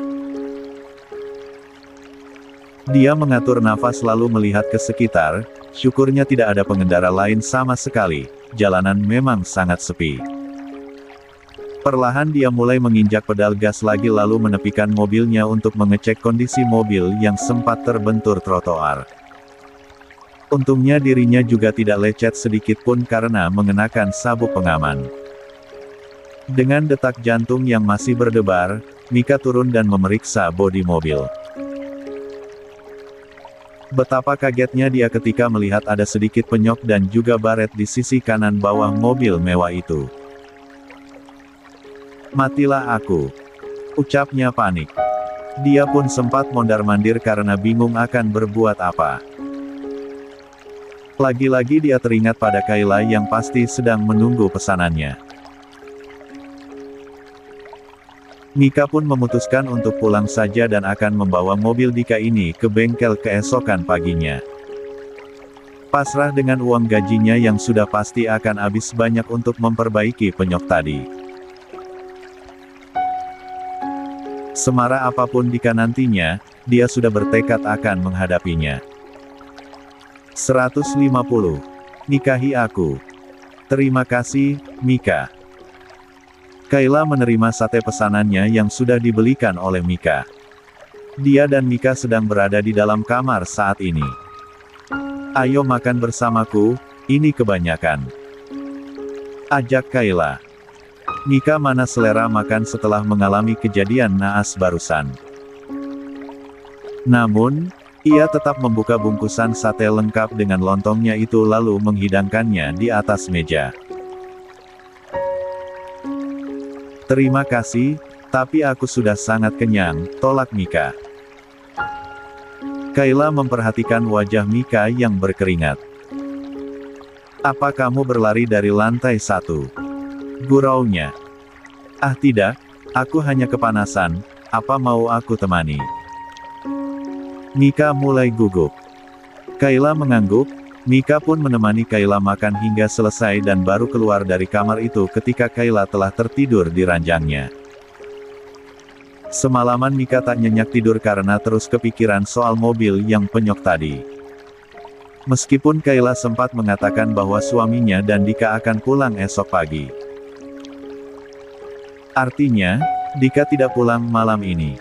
Dia mengatur nafas lalu melihat ke sekitar, syukurnya tidak ada pengendara lain sama sekali, jalanan memang sangat sepi. Perlahan dia mulai menginjak pedal gas lagi lalu menepikan mobilnya untuk mengecek kondisi mobil yang sempat terbentur trotoar. Untungnya dirinya juga tidak lecet sedikit pun karena mengenakan sabuk pengaman. Dengan detak jantung yang masih berdebar, Mika turun dan memeriksa bodi mobil. Betapa kagetnya dia ketika melihat ada sedikit penyok dan juga baret di sisi kanan bawah mobil mewah itu. "Matilah aku," ucapnya panik. Dia pun sempat mondar-mandir karena bingung akan berbuat apa. Lagi-lagi dia teringat pada Kayla yang pasti sedang menunggu pesanannya. Mika pun memutuskan untuk pulang saja dan akan membawa mobil Dika ini ke bengkel keesokan paginya. Pasrah dengan uang gajinya yang sudah pasti akan habis banyak untuk memperbaiki penyok tadi. Semarah apapun Dika nantinya, dia sudah bertekad akan menghadapinya. 150. Nikahi aku. Terima kasih, Mika. Kayla menerima sate pesanannya yang sudah dibelikan oleh Mika. Dia dan Mika sedang berada di dalam kamar saat ini. "Ayo makan bersamaku, ini kebanyakan," ajak Kayla. Mika mana selera makan setelah mengalami kejadian naas barusan. Namun, ia tetap membuka bungkusan sate lengkap dengan lontongnya itu lalu menghidangkannya di atas meja. "Terima kasih, tapi aku sudah sangat kenyang," tolak Mika. Kayla memperhatikan wajah Mika yang berkeringat. "Apa kamu berlari dari lantai 1? Guraunya. "Ah tidak, aku hanya kepanasan, apa mau aku temani?" Mika mulai gugup. Kayla mengangguk. Mika pun menemani Kayla makan hingga selesai dan baru keluar dari kamar itu ketika Kayla telah tertidur di ranjangnya. Semalaman Mika tak nyenyak tidur karena terus kepikiran soal mobil yang penyok tadi. Meskipun Kayla sempat mengatakan bahwa suaminya dan Dika akan pulang esok pagi. Artinya, Dika tidak pulang malam ini.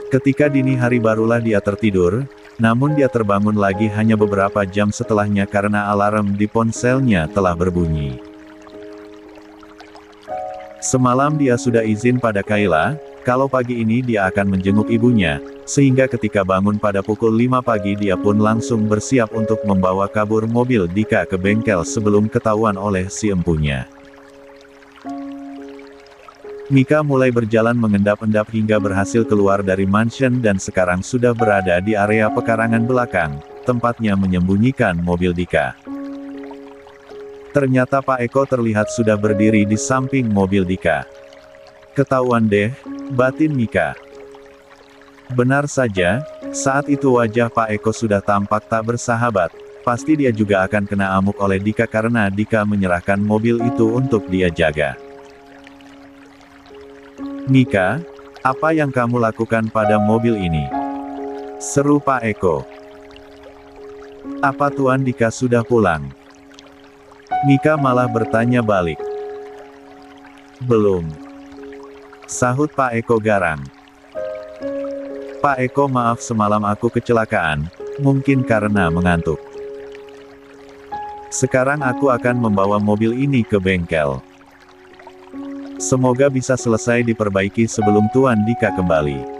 Ketika dini hari barulah dia tertidur, namun dia terbangun lagi hanya beberapa jam setelahnya karena alarm di ponselnya telah berbunyi. Semalam dia sudah izin pada Kayla, kalau pagi ini dia akan menjenguk ibunya, sehingga ketika bangun pada pukul 5 pagi dia pun langsung bersiap untuk membawa kabur mobil Dika ke bengkel sebelum ketahuan oleh si empunya. Mika mulai berjalan mengendap-endap hingga berhasil keluar dari mansion dan sekarang sudah berada di area pekarangan belakang, tempatnya menyembunyikan mobil Dika. Ternyata Pak Eko terlihat sudah berdiri di samping mobil Dika. "Ketahuan deh," batin Mika. Benar saja, saat itu wajah Pak Eko sudah tampak tak bersahabat, pasti dia juga akan kena amuk oleh Dika karena Dika menyerahkan mobil itu untuk dia jaga. "Mika, apa yang kamu lakukan pada mobil ini?" seru Pak Eko. "Apa Tuan Dika sudah pulang?" Mika malah bertanya balik. "Belum," sahut Pak Eko garang. "Pak Eko maaf semalam aku kecelakaan, mungkin karena mengantuk. Sekarang aku akan membawa mobil ini ke bengkel. Semoga bisa selesai diperbaiki sebelum Tuan Dika kembali."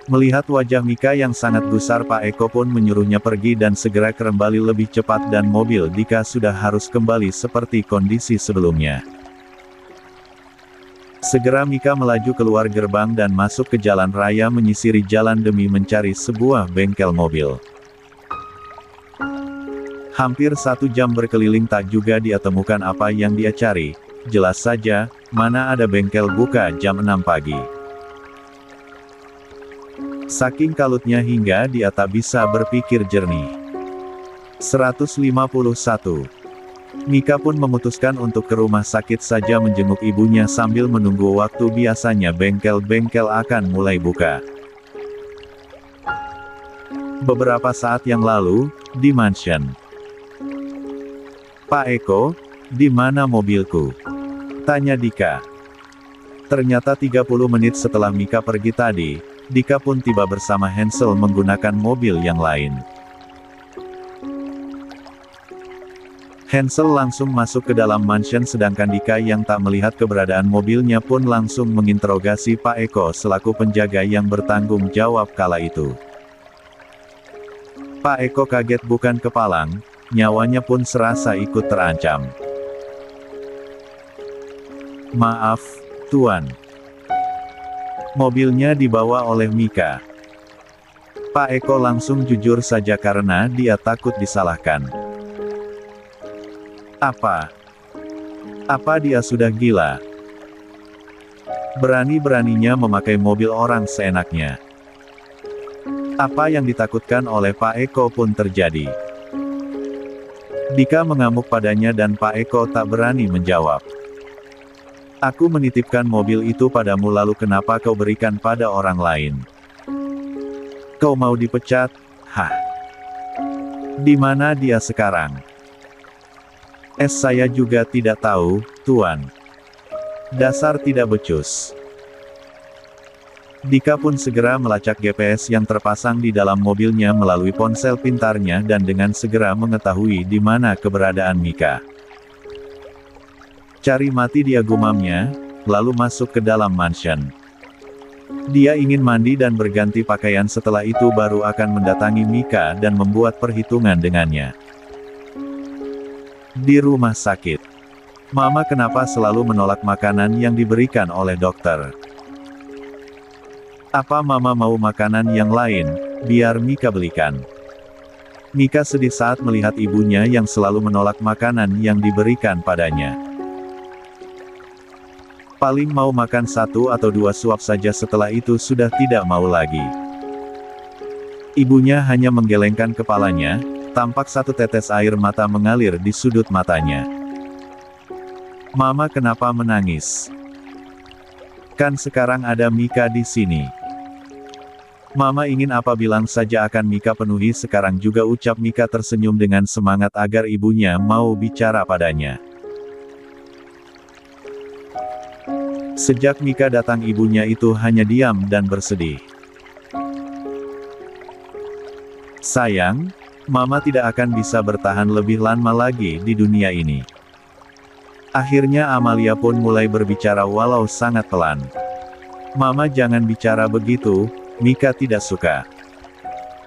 Melihat wajah Mika yang sangat gusar, Pak Eko pun menyuruhnya pergi dan segera kembali lebih cepat dan mobil Dika sudah harus kembali seperti kondisi sebelumnya. Segera Mika melaju keluar gerbang dan masuk ke jalan raya menyisiri jalan demi mencari sebuah bengkel mobil. Hampir 1 jam berkeliling tak juga dia temukan apa yang dia cari. Jelas saja, mana ada bengkel buka jam 6 pagi. Saking kalutnya hingga dia tak bisa berpikir jernih. 151. Mika pun memutuskan untuk ke rumah sakit saja menjenguk ibunya sambil menunggu waktu biasanya bengkel-bengkel akan mulai buka. Beberapa saat yang lalu, di mansion. "Pak Eko, di mana mobilku?" tanya Dika. Ternyata 30 menit setelah Mika pergi tadi, Dika pun tiba bersama Hansel menggunakan mobil yang lain. Hansel langsung masuk ke dalam mansion sedangkan Dika yang tak melihat keberadaan mobilnya pun langsung menginterogasi Pak Eko selaku penjaga yang bertanggung jawab kala itu. Pak Eko kaget bukan kepalang, nyawanya pun serasa ikut terancam. "Maaf, Tuan. Mobilnya dibawa oleh Mika." Pak Eko langsung jujur saja karena dia takut disalahkan. Apa dia sudah gila? Berani-beraninya memakai mobil orang seenaknya. Apa yang ditakutkan oleh Pak Eko pun terjadi. Dika mengamuk padanya dan Pak Eko tak berani menjawab. "Aku menitipkan mobil itu padamu lalu kenapa kau berikan pada orang lain? Kau mau dipecat? Hah? Di mana dia sekarang?" Saya juga tidak tahu, Tuan. Dasar tidak becus. Dika pun segera melacak GPS yang terpasang di dalam mobilnya melalui ponsel pintarnya dan dengan segera mengetahui di mana keberadaan Mika. Cari mati dia gumamnya, lalu masuk ke dalam mansion. Dia ingin mandi dan berganti pakaian, setelah itu baru akan mendatangi Mika dan membuat perhitungan dengannya. Di rumah sakit. Mama kenapa selalu menolak makanan yang diberikan oleh dokter? Apa Mama mau makanan yang lain, biar Mika belikan? Mika sedih saat melihat ibunya yang selalu menolak makanan yang diberikan padanya. Paling mau makan 1 atau 2 suap saja, setelah itu sudah tidak mau lagi. Ibunya hanya menggelengkan kepalanya, tampak 1 tetes air mata mengalir di sudut matanya. Mama kenapa menangis? Kan sekarang ada Mika di sini. Mama ingin apa bilang saja akan Mika penuhi sekarang juga, ucap Mika tersenyum dengan semangat agar ibunya mau bicara padanya. Sejak Mika datang ibunya itu hanya diam dan bersedih. Sayang, Mama tidak akan bisa bertahan lebih lama lagi di dunia ini. Akhirnya Amalia pun mulai berbicara walau sangat pelan. Mama jangan bicara begitu, Mika tidak suka.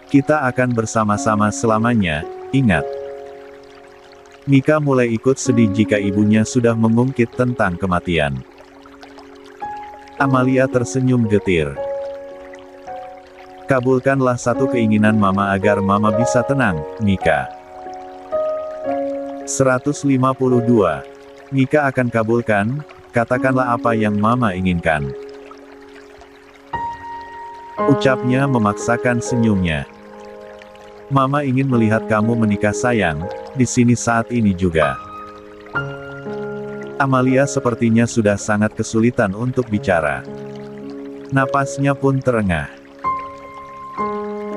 Kita akan bersama-sama selamanya, ingat. Mika mulai ikut sedih jika ibunya sudah mengungkit tentang kematian. Amalia tersenyum getir. Kabulkanlah 1 keinginan Mama agar Mama bisa tenang, Mika. 152. Mika akan kabulkan, katakanlah apa yang Mama inginkan. Ucapnya memaksakan senyumnya. Mama ingin melihat kamu menikah sayang, di sini saat ini juga. Amalia sepertinya sudah sangat kesulitan untuk bicara. Napasnya pun terengah.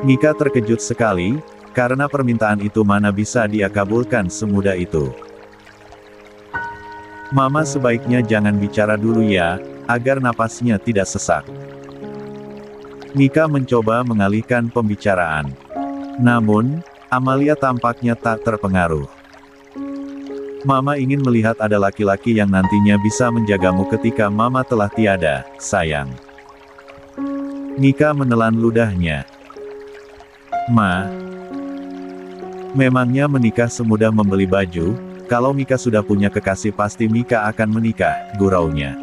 Mika terkejut sekali, karena permintaan itu mana bisa dia kabulkan semudah itu. Mama sebaiknya jangan bicara dulu ya, agar napasnya tidak sesak. Mika mencoba mengalihkan pembicaraan. Namun, Amalia tampaknya tak terpengaruh. Mama ingin melihat ada laki-laki yang nantinya bisa menjagamu ketika Mama telah tiada, sayang. Mika menelan ludahnya. Ma, memangnya menikah semudah membeli baju? Kalau Mika sudah punya kekasih pasti Mika akan menikah, guraunya.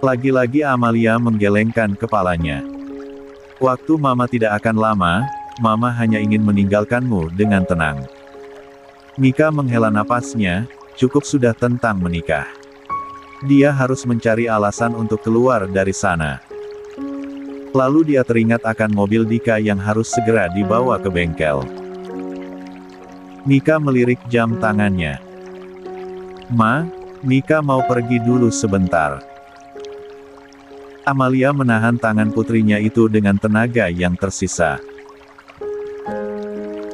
Lagi-lagi Amalia menggelengkan kepalanya. Waktu Mama tidak akan lama, Mama hanya ingin meninggalkanmu dengan tenang. Mika menghela napasnya, cukup sudah tentang menikah. Dia harus mencari alasan untuk keluar dari sana. Lalu dia teringat akan mobil Dika yang harus segera dibawa ke bengkel. Mika melirik jam tangannya. Ma, Mika mau pergi dulu sebentar. Amalia menahan tangan putrinya itu dengan tenaga yang tersisa.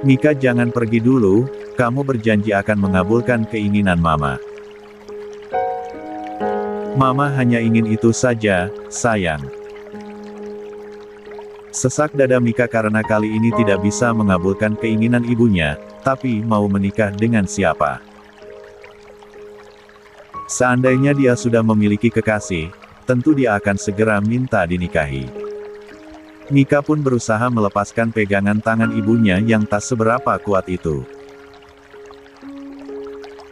Mika jangan pergi dulu, kamu berjanji akan mengabulkan keinginan Mama. Mama hanya ingin itu saja, sayang. Sesak dada Mika karena kali ini tidak bisa mengabulkan keinginan ibunya, tapi mau menikah dengan siapa? Seandainya dia sudah memiliki kekasih, tentu dia akan segera minta dinikahi. Mika pun berusaha melepaskan pegangan tangan ibunya yang tak seberapa kuat itu.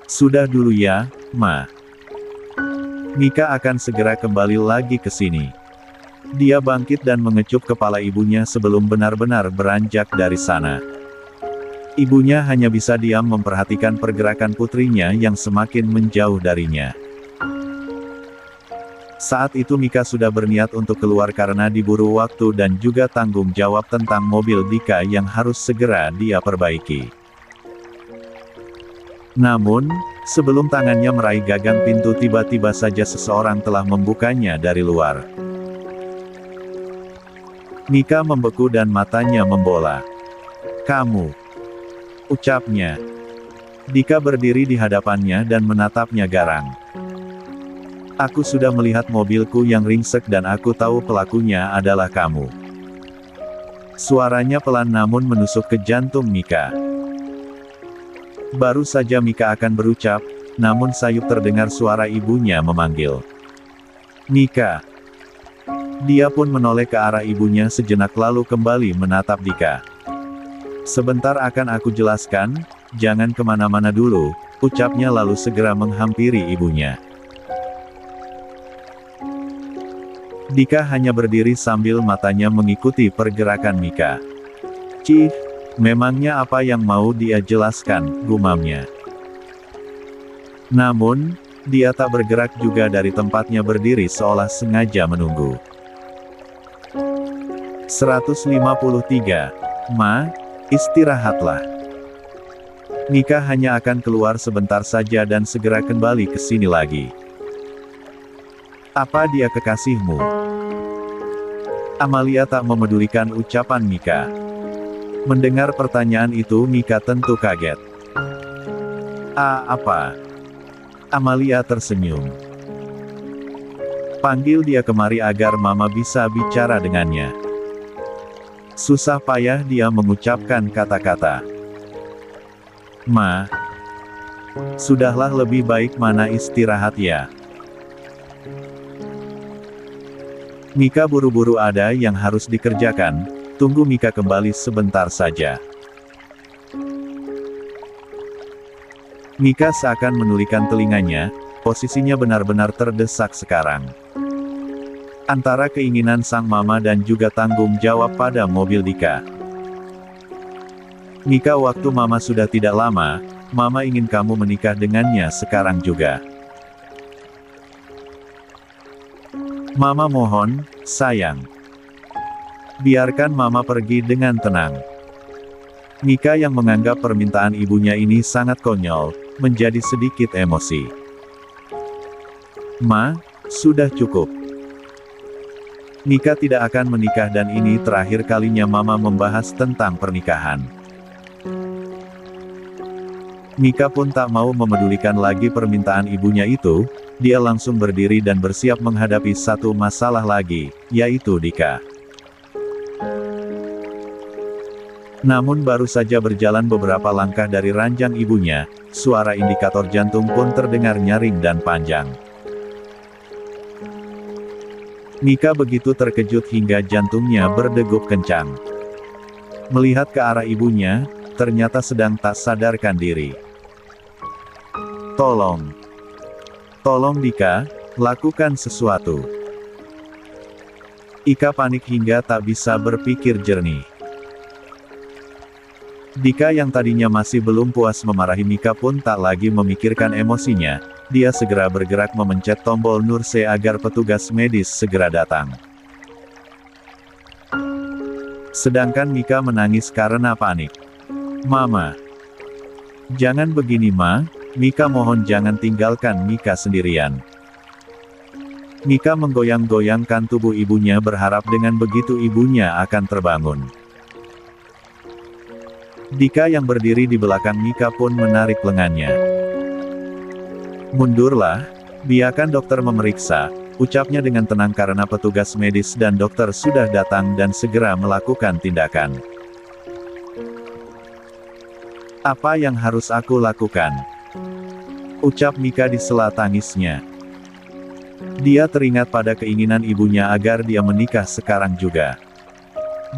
Sudah dulu ya, Ma. Mika akan segera kembali lagi ke sini. Dia bangkit dan mengecup kepala ibunya sebelum benar-benar beranjak dari sana. Ibunya hanya bisa diam memperhatikan pergerakan putrinya yang semakin menjauh darinya. Saat itu Mika sudah berniat untuk keluar karena diburu waktu dan juga tanggung jawab tentang mobil Dika yang harus segera dia perbaiki. Namun, sebelum tangannya meraih gagang pintu tiba-tiba saja seseorang telah membukanya dari luar. Mika membeku dan matanya membola. Kamu, ucapnya. Dika berdiri di hadapannya dan menatapnya garang. Aku sudah melihat mobilku yang ringsek dan aku tahu pelakunya adalah kamu. Suaranya pelan namun menusuk ke jantung Mika. Baru saja Mika akan berucap, namun sayup terdengar suara ibunya memanggil. Mika. Dia pun menoleh ke arah ibunya sejenak lalu kembali menatap Dika. Sebentar akan aku jelaskan, jangan kemana-mana dulu, ucapnya lalu segera menghampiri ibunya. Dika hanya berdiri sambil matanya mengikuti pergerakan Mika. Cih, memangnya apa yang mau dia jelaskan, gumamnya. Namun, dia tak bergerak juga dari tempatnya berdiri seolah sengaja menunggu. 153. Ma, istirahatlah. Mika hanya akan keluar sebentar saja dan segera kembali ke sini lagi. Apa dia kekasihmu? Amalia tak memedulikan ucapan Mika. Mendengar pertanyaan itu Mika tentu kaget. Apa? Amalia tersenyum. Panggil dia kemari agar mama bisa bicara dengannya. Susah payah dia mengucapkan kata-kata. Ma. Sudahlah lebih baik Mana istirahat ya. Mika buru-buru ada yang harus dikerjakan, tunggu Mika kembali sebentar saja. Mika seakan menulikan telinganya, posisinya benar-benar terdesak sekarang. Antara keinginan sang mama dan juga tanggung jawab pada mobil Dika. Mika, waktu mama sudah tidak lama, mama ingin kamu menikah dengannya sekarang juga. Mama mohon, sayang. Biarkan mama pergi dengan tenang. Mika yang menganggap permintaan ibunya ini sangat konyol, menjadi sedikit emosi. Ma, sudah cukup. Mika tidak akan menikah dan ini terakhir kalinya mama membahas tentang pernikahan. Mika pun tak mau memedulikan lagi permintaan ibunya itu, dia langsung berdiri dan bersiap menghadapi satu masalah lagi, yaitu Dika. Namun baru saja berjalan beberapa langkah dari ranjang ibunya, suara indikator jantung pun terdengar nyaring dan panjang. Mika begitu terkejut hingga jantungnya berdegup kencang. Melihat ke arah ibunya, ternyata sedang tak sadarkan diri. Tolong Dika, lakukan sesuatu. Ika panik hingga tak bisa berpikir jernih. Dika yang tadinya masih belum puas memarahi Mika pun tak lagi memikirkan emosinya, dia segera bergerak memencet tombol Nurse agar petugas medis segera datang. Sedangkan Mika menangis karena panik. Mama. Jangan begini Ma, Mika mohon jangan tinggalkan Mika sendirian. Mika menggoyang-goyangkan tubuh ibunya berharap dengan begitu ibunya akan terbangun. Dika yang berdiri di belakang Mika pun menarik lengannya. Mundurlah, biarkan dokter memeriksa, ucapnya dengan tenang karena petugas medis dan dokter sudah datang dan segera melakukan tindakan. Apa yang harus aku lakukan? Ucap Mika di sela tangisnya. Dia teringat pada keinginan ibunya agar dia menikah sekarang juga.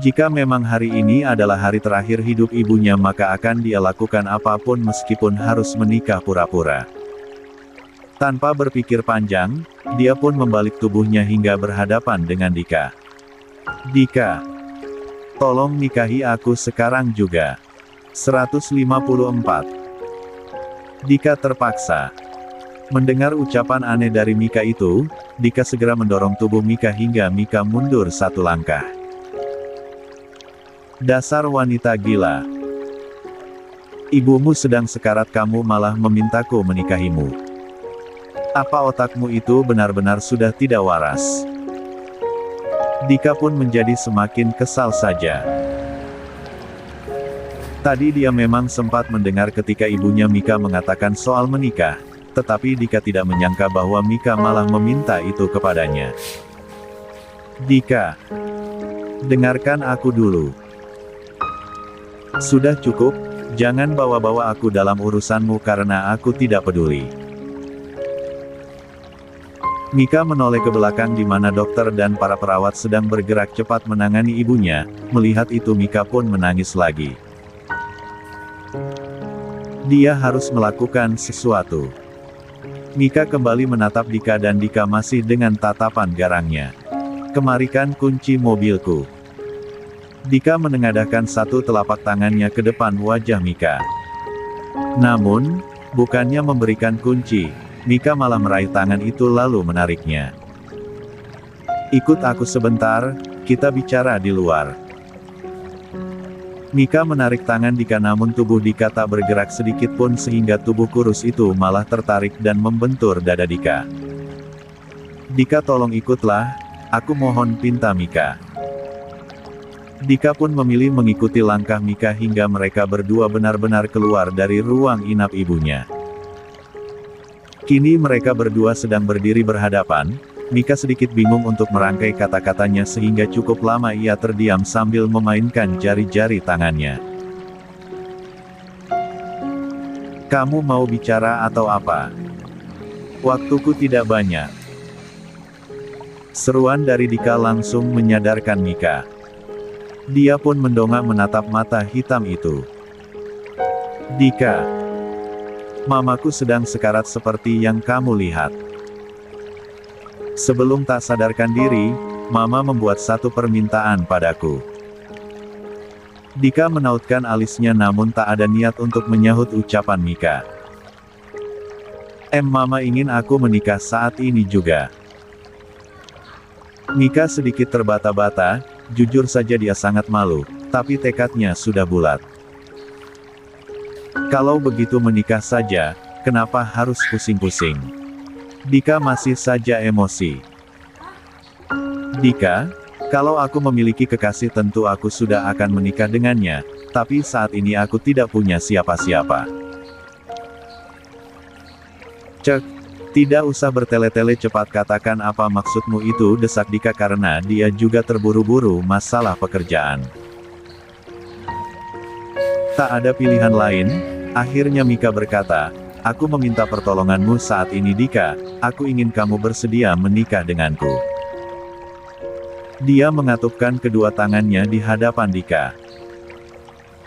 Jika memang hari ini adalah hari terakhir hidup ibunya maka akan dia lakukan apapun meskipun harus menikah pura-pura. Tanpa berpikir panjang, dia pun membalik tubuhnya hingga berhadapan dengan Dika. Dika. Tolong nikahi aku sekarang juga. 154. Dika terpaksa. Mendengar ucapan aneh dari Mika itu, Dika segera mendorong tubuh Mika hingga Mika mundur satu langkah. Dasar wanita gila. Ibumu sedang sekarat kamu malah memintaku menikahimu. Apa otakmu itu benar-benar sudah tidak waras? Dika pun menjadi semakin kesal saja. Tadi dia memang sempat mendengar ketika ibunya Mika mengatakan soal menikah, tetapi Dika tidak menyangka bahwa Mika malah meminta itu kepadanya. Dika, dengarkan aku dulu. Sudah cukup, jangan bawa-bawa aku dalam urusanmu karena aku tidak peduli. Mika menoleh ke belakang di mana dokter dan para perawat sedang bergerak cepat menangani ibunya. Melihat itu Mika pun menangis lagi. Dia harus melakukan sesuatu. Mika kembali menatap Dika dan Dika masih dengan tatapan garangnya. Kemarikan kunci mobilku. Dika menengadahkan satu telapak tangannya ke depan wajah Mika. Namun, bukannya memberikan kunci, Mika malah meraih tangan itu lalu menariknya. Ikut aku sebentar, kita bicara di luar. Mika menarik tangan Dika namun tubuh Dika tak bergerak sedikit pun sehingga tubuh kurus itu malah tertarik dan membentur dada Dika. Dika tolong ikutlah, aku mohon pinta Mika. Dika pun memilih mengikuti langkah Mika hingga mereka berdua benar-benar keluar dari ruang inap ibunya. Kini mereka berdua sedang berdiri berhadapan. Mika sedikit bingung untuk merangkai kata-katanya sehingga cukup lama ia terdiam sambil memainkan jari-jari tangannya. Kamu mau bicara atau apa? Waktuku tidak banyak. Seruan dari Dika langsung menyadarkan Mika. Dia pun mendongak menatap mata hitam itu. Dika, mamaku sedang sekarat seperti yang kamu lihat. Sebelum tak sadarkan diri, mama membuat satu permintaan padaku. Dika menautkan alisnya namun tak ada niat untuk menyahut ucapan Mika. Mama ingin aku menikah saat ini juga. Mika sedikit terbata-bata, jujur saja dia sangat malu, tapi tekadnya sudah bulat. Kalau begitu menikah saja, kenapa harus pusing-pusing? Dika masih saja emosi. Dika, kalau aku memiliki kekasih tentu aku sudah akan menikah dengannya, tapi saat ini aku tidak punya siapa-siapa. Cek, tidak usah bertele-tele cepat katakan apa maksudmu itu desak Dika karena dia juga terburu-buru masalah pekerjaan. Tak ada pilihan lain, akhirnya Mika berkata, aku meminta pertolonganmu saat ini Dika, aku ingin kamu bersedia menikah denganku. Dia mengatupkan kedua tangannya di hadapan Dika.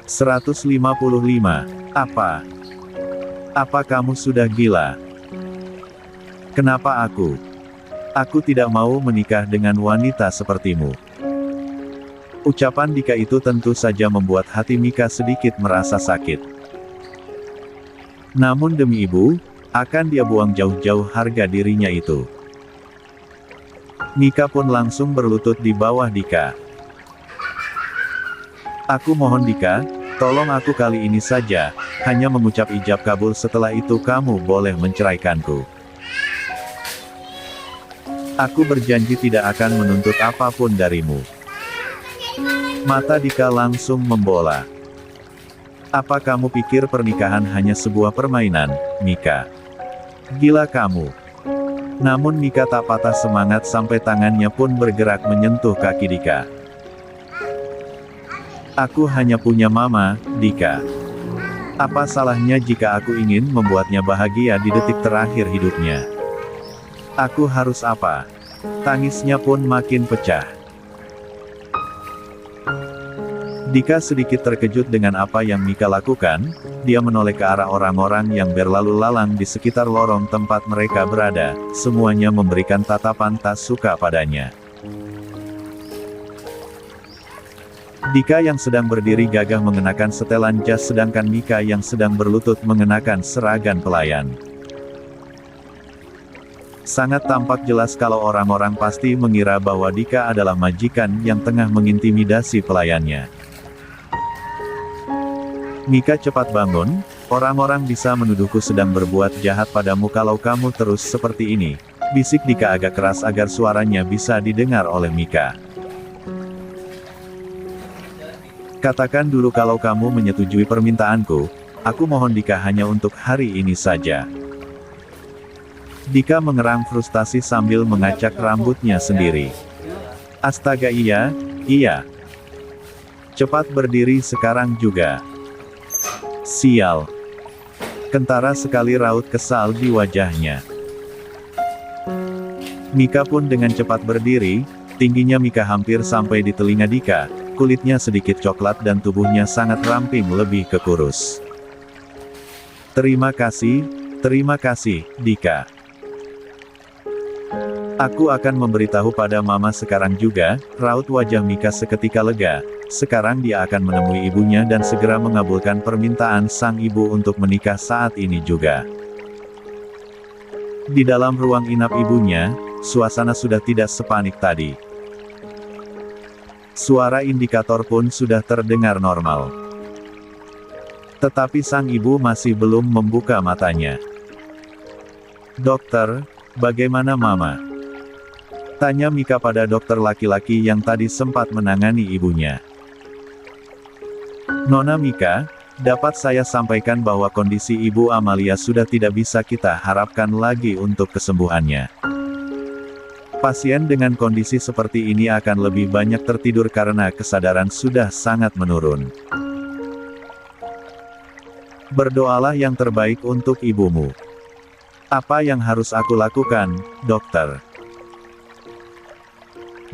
155. Apa? Apa kamu sudah gila? Kenapa aku? Aku tidak mau menikah dengan wanita sepertimu. Ucapan Dika itu tentu saja membuat hati Mika sedikit merasa sakit. Namun demi ibu, akan dia buang jauh-jauh harga dirinya itu. Mika pun langsung berlutut di bawah Dika. Aku mohon Dika, tolong aku kali ini saja, hanya mengucap ijab kabul setelah itu kamu boleh menceraikanku. Aku berjanji tidak akan menuntut apapun darimu. Mata Dika langsung membola. Apa kamu pikir pernikahan hanya sebuah permainan, Mika? Gila kamu. Namun Mika tak patah semangat sampai tangannya pun bergerak menyentuh kaki Dika. Aku hanya punya mama, Dika. Apa salahnya jika aku ingin membuatnya bahagia di detik terakhir hidupnya? Aku harus apa? Tangisnya pun makin pecah. Dika sedikit terkejut dengan apa yang Mika lakukan, dia menoleh ke arah orang-orang yang berlalu lalang di sekitar lorong tempat mereka berada, semuanya memberikan tatapan tak suka padanya. Dika yang sedang berdiri gagah mengenakan setelan jas sedangkan Mika yang sedang berlutut mengenakan seragam pelayan. Sangat tampak jelas kalau orang-orang pasti mengira bahwa Dika adalah majikan yang tengah mengintimidasi pelayannya. Mika cepat bangun, orang-orang bisa menuduhku sedang berbuat jahat padamu kalau kamu terus seperti ini, bisik Dika agak keras agar suaranya bisa didengar oleh Mika. Katakan dulu kalau kamu menyetujui permintaanku, aku mohon Dika hanya untuk hari ini saja. Dika mengerang frustasi sambil mengacak rambutnya sendiri. Astaga iya. Cepat berdiri sekarang juga. Sial. Kentara sekali raut kesal di wajahnya. Mika pun dengan cepat berdiri, tingginya Mika hampir sampai di telinga Dika, kulitnya sedikit coklat dan tubuhnya sangat ramping lebih ke kurus. Terima kasih, Dika. Aku akan memberitahu pada Mama sekarang juga, raut wajah Mika seketika lega. Sekarang dia akan menemui ibunya dan segera mengabulkan permintaan sang ibu untuk menikah saat ini juga. Di dalam ruang inap ibunya, suasana sudah tidak sepanik tadi. Suara indikator pun sudah terdengar normal. Tetapi sang ibu masih belum membuka matanya. Dokter, bagaimana Mama? Tanya Mika pada dokter laki-laki yang tadi sempat menangani ibunya. Nona Mika, dapat saya sampaikan bahwa kondisi Ibu Amalia sudah tidak bisa kita harapkan lagi untuk kesembuhannya. Pasien dengan kondisi seperti ini akan lebih banyak tertidur karena kesadaran sudah sangat menurun. Berdoalah yang terbaik untuk ibumu. Apa yang harus aku lakukan, dokter?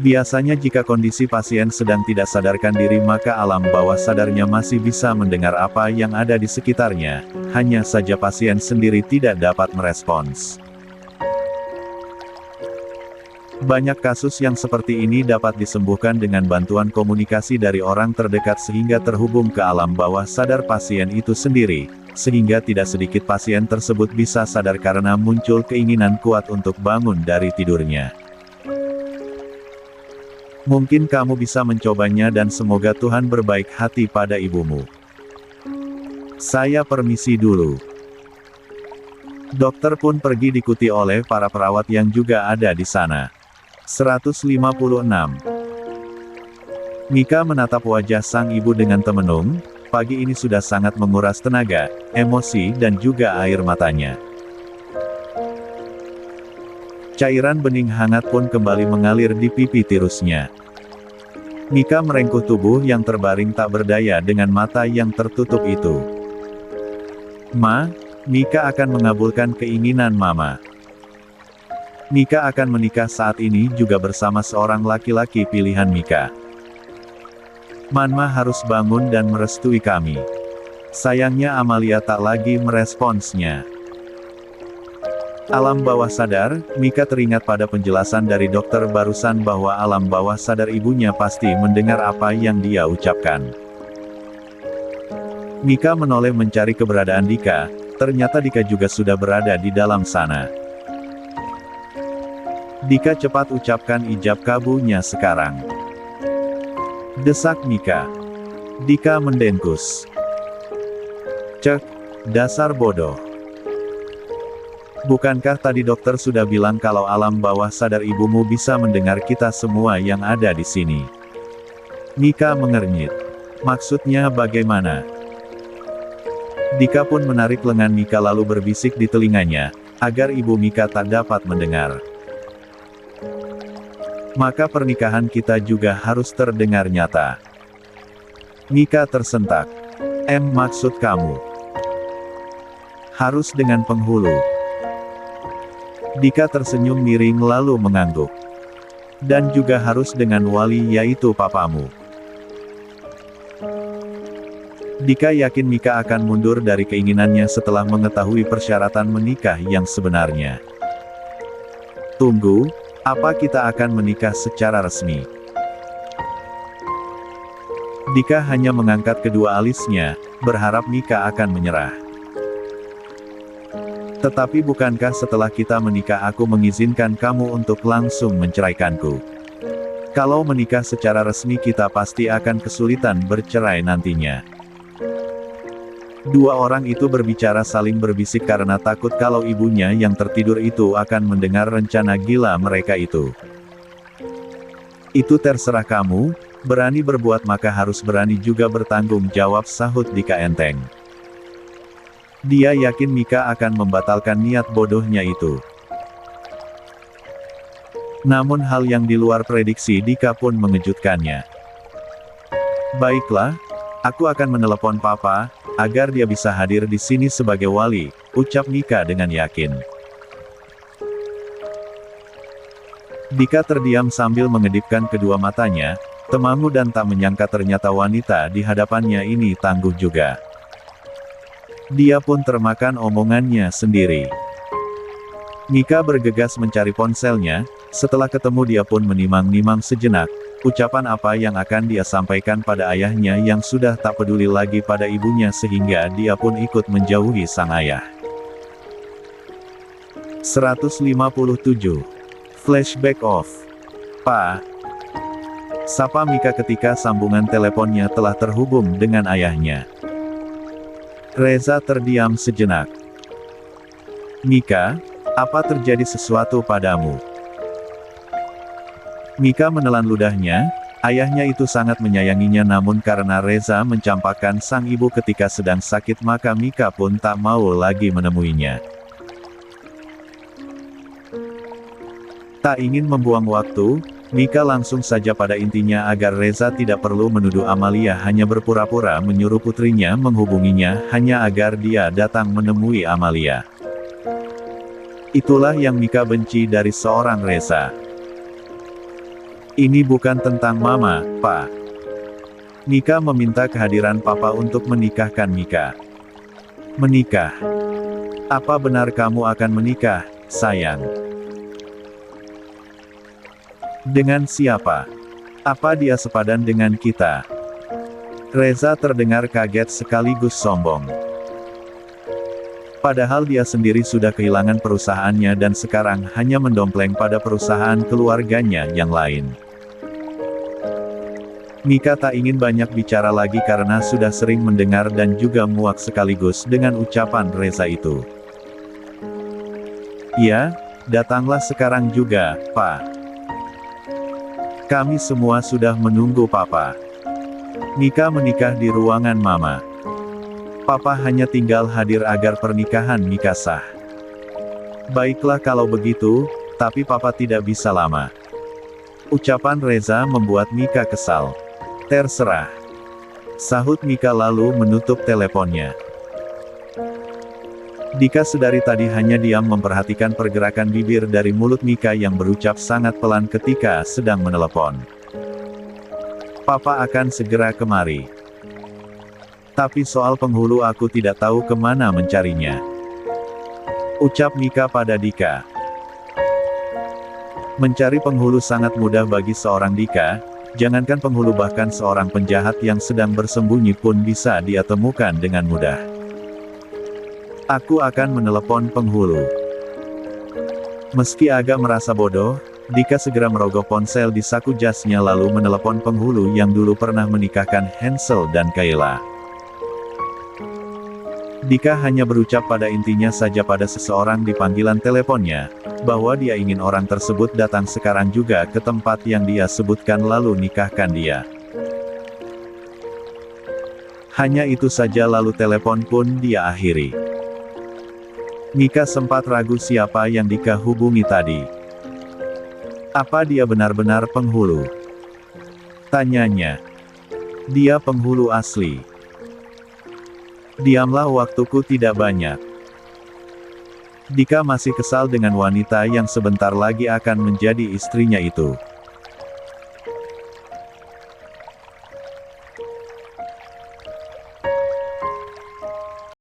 Biasanya jika kondisi pasien sedang tidak sadarkan diri maka alam bawah sadarnya masih bisa mendengar apa yang ada di sekitarnya, hanya saja pasien sendiri tidak dapat merespons. Banyak kasus yang seperti ini dapat disembuhkan dengan bantuan komunikasi dari orang terdekat sehingga terhubung ke alam bawah sadar pasien itu sendiri, sehingga tidak sedikit pasien tersebut bisa sadar karena muncul keinginan kuat untuk bangun dari tidurnya. Mungkin kamu bisa mencobanya dan semoga Tuhan berbaik hati pada ibumu. Saya permisi dulu. Dokter pun pergi diikuti oleh para perawat yang juga ada di sana. 156. Mika menatap wajah sang ibu dengan temenung, pagi ini sudah sangat menguras tenaga, emosi dan juga air matanya. Cairan bening hangat pun kembali mengalir di pipi tirusnya. Mika merengkuh tubuh yang terbaring tak berdaya dengan mata yang tertutup itu. Mika akan mengabulkan keinginan Mama. Mika akan menikah saat ini juga bersama seorang laki-laki pilihan Mika. Mama harus bangun dan merestui kami. Sayangnya Amalia tak lagi meresponsnya. Alam bawah sadar, Mika teringat pada penjelasan dari dokter barusan bahwa alam bawah sadar ibunya pasti mendengar apa yang dia ucapkan. Mika menoleh mencari keberadaan Dika, ternyata Dika juga sudah berada di dalam sana. Dika cepat ucapkan ijab kabulnya sekarang. Desak Mika. Dika mendengkus. Cek, dasar bodoh. Bukankah tadi dokter sudah bilang kalau alam bawah sadar ibumu bisa mendengar kita semua yang ada di sini? Mika mengernyit. Maksudnya bagaimana? Dika pun menarik lengan Mika lalu berbisik di telinganya, agar ibu Mika tak dapat mendengar. Maka pernikahan kita juga harus terdengar nyata. Mika tersentak. Maksud kamu? Harus dengan penghulu. Dika tersenyum miring lalu mengangguk. Dan juga harus dengan wali yaitu papamu. Dika yakin Mika akan mundur dari keinginannya setelah mengetahui persyaratan menikah yang sebenarnya. Tunggu, apa kita akan menikah secara resmi? Dika hanya mengangkat kedua alisnya, berharap Mika akan menyerah. Tetapi bukankah setelah kita menikah aku mengizinkan kamu untuk langsung menceraikanku? Kalau menikah secara resmi kita pasti akan kesulitan bercerai nantinya. Dua orang itu berbicara saling berbisik karena takut kalau ibunya yang tertidur itu akan mendengar rencana gila mereka itu. Itu terserah kamu, Berani berbuat maka harus berani juga bertanggung jawab, sahut Dika enteng. Dia yakin Mika akan membatalkan niat bodohnya itu. Namun hal yang di luar prediksi Dika pun mengejutkannya. Baiklah, aku akan menelepon Papa, agar dia bisa hadir di sini sebagai wali, ucap Mika dengan yakin. Dika terdiam sambil mengedipkan kedua matanya, temangu dan tak menyangka ternyata wanita di hadapannya ini tangguh juga. Dia pun termakan omongannya sendiri. Mika bergegas mencari ponselnya, setelah ketemu dia pun menimang-nimang sejenak, ucapan apa yang akan dia sampaikan pada ayahnya yang sudah tak peduli lagi pada ibunya sehingga dia pun ikut menjauhi sang ayah. 157. Flashback off. Pa. Sapa Mika ketika sambungan teleponnya telah terhubung dengan ayahnya. Reza terdiam sejenak. Mika, apa terjadi sesuatu padamu? Mika menelan ludahnya, ayahnya itu sangat menyayanginya namun karena Reza mencampakkan sang ibu ketika sedang sakit maka Mika pun tak mau lagi menemuinya. Tak ingin membuang waktu, Mika langsung saja pada intinya agar Reza tidak perlu menuduh Amalia hanya berpura-pura menyuruh putrinya menghubunginya hanya agar dia datang menemui Amalia. Itulah yang Mika benci dari seorang Reza. Ini bukan tentang Mama, Pa. Mika meminta kehadiran Papa untuk menikahkan Mika. Menikah? Apa benar kamu akan menikah, sayang? Dengan siapa? Apa dia sepadan dengan kita? Reza terdengar kaget sekaligus sombong. Padahal dia sendiri sudah kehilangan perusahaannya dan sekarang hanya mendompleng pada perusahaan keluarganya yang lain. Mika tak ingin banyak bicara lagi karena sudah sering mendengar dan juga muak sekaligus dengan ucapan Reza itu. Ya, datanglah sekarang juga, Pak. Kami semua sudah menunggu Papa. Mika menikah di ruangan Mama. Papa hanya tinggal hadir agar pernikahan Mika sah. Baiklah kalau begitu, tapi Papa tidak bisa lama. Ucapan Reza membuat Mika kesal. Terserah. Sahut Mika lalu menutup teleponnya. Dika sedari tadi hanya diam memperhatikan pergerakan bibir dari mulut Mika yang berucap sangat pelan ketika sedang menelepon. Papa akan segera kemari. Tapi soal penghulu aku tidak tahu kemana mencarinya. Ucap Mika pada Dika. Mencari penghulu sangat mudah bagi seorang Dika, jangankan penghulu bahkan seorang penjahat yang sedang bersembunyi pun bisa dia temukan dengan mudah. Aku akan menelepon penghulu. Meski agak merasa bodoh, Dika segera merogoh ponsel di saku jasnya lalu menelepon penghulu yang dulu pernah menikahkan Hansel dan Kayla. Dika hanya berucap pada intinya saja pada seseorang di panggilan teleponnya, bahwa dia ingin orang tersebut datang sekarang juga ke tempat yang dia sebutkan lalu nikahkan dia. Hanya itu saja lalu telepon pun dia akhiri. Mika sempat ragu siapa yang Dika hubungi tadi. Apa dia benar-benar penghulu? Tanyanya. Dia penghulu asli. Diamlah, waktuku tidak banyak. Dika masih kesal dengan wanita yang sebentar lagi akan menjadi istrinya itu.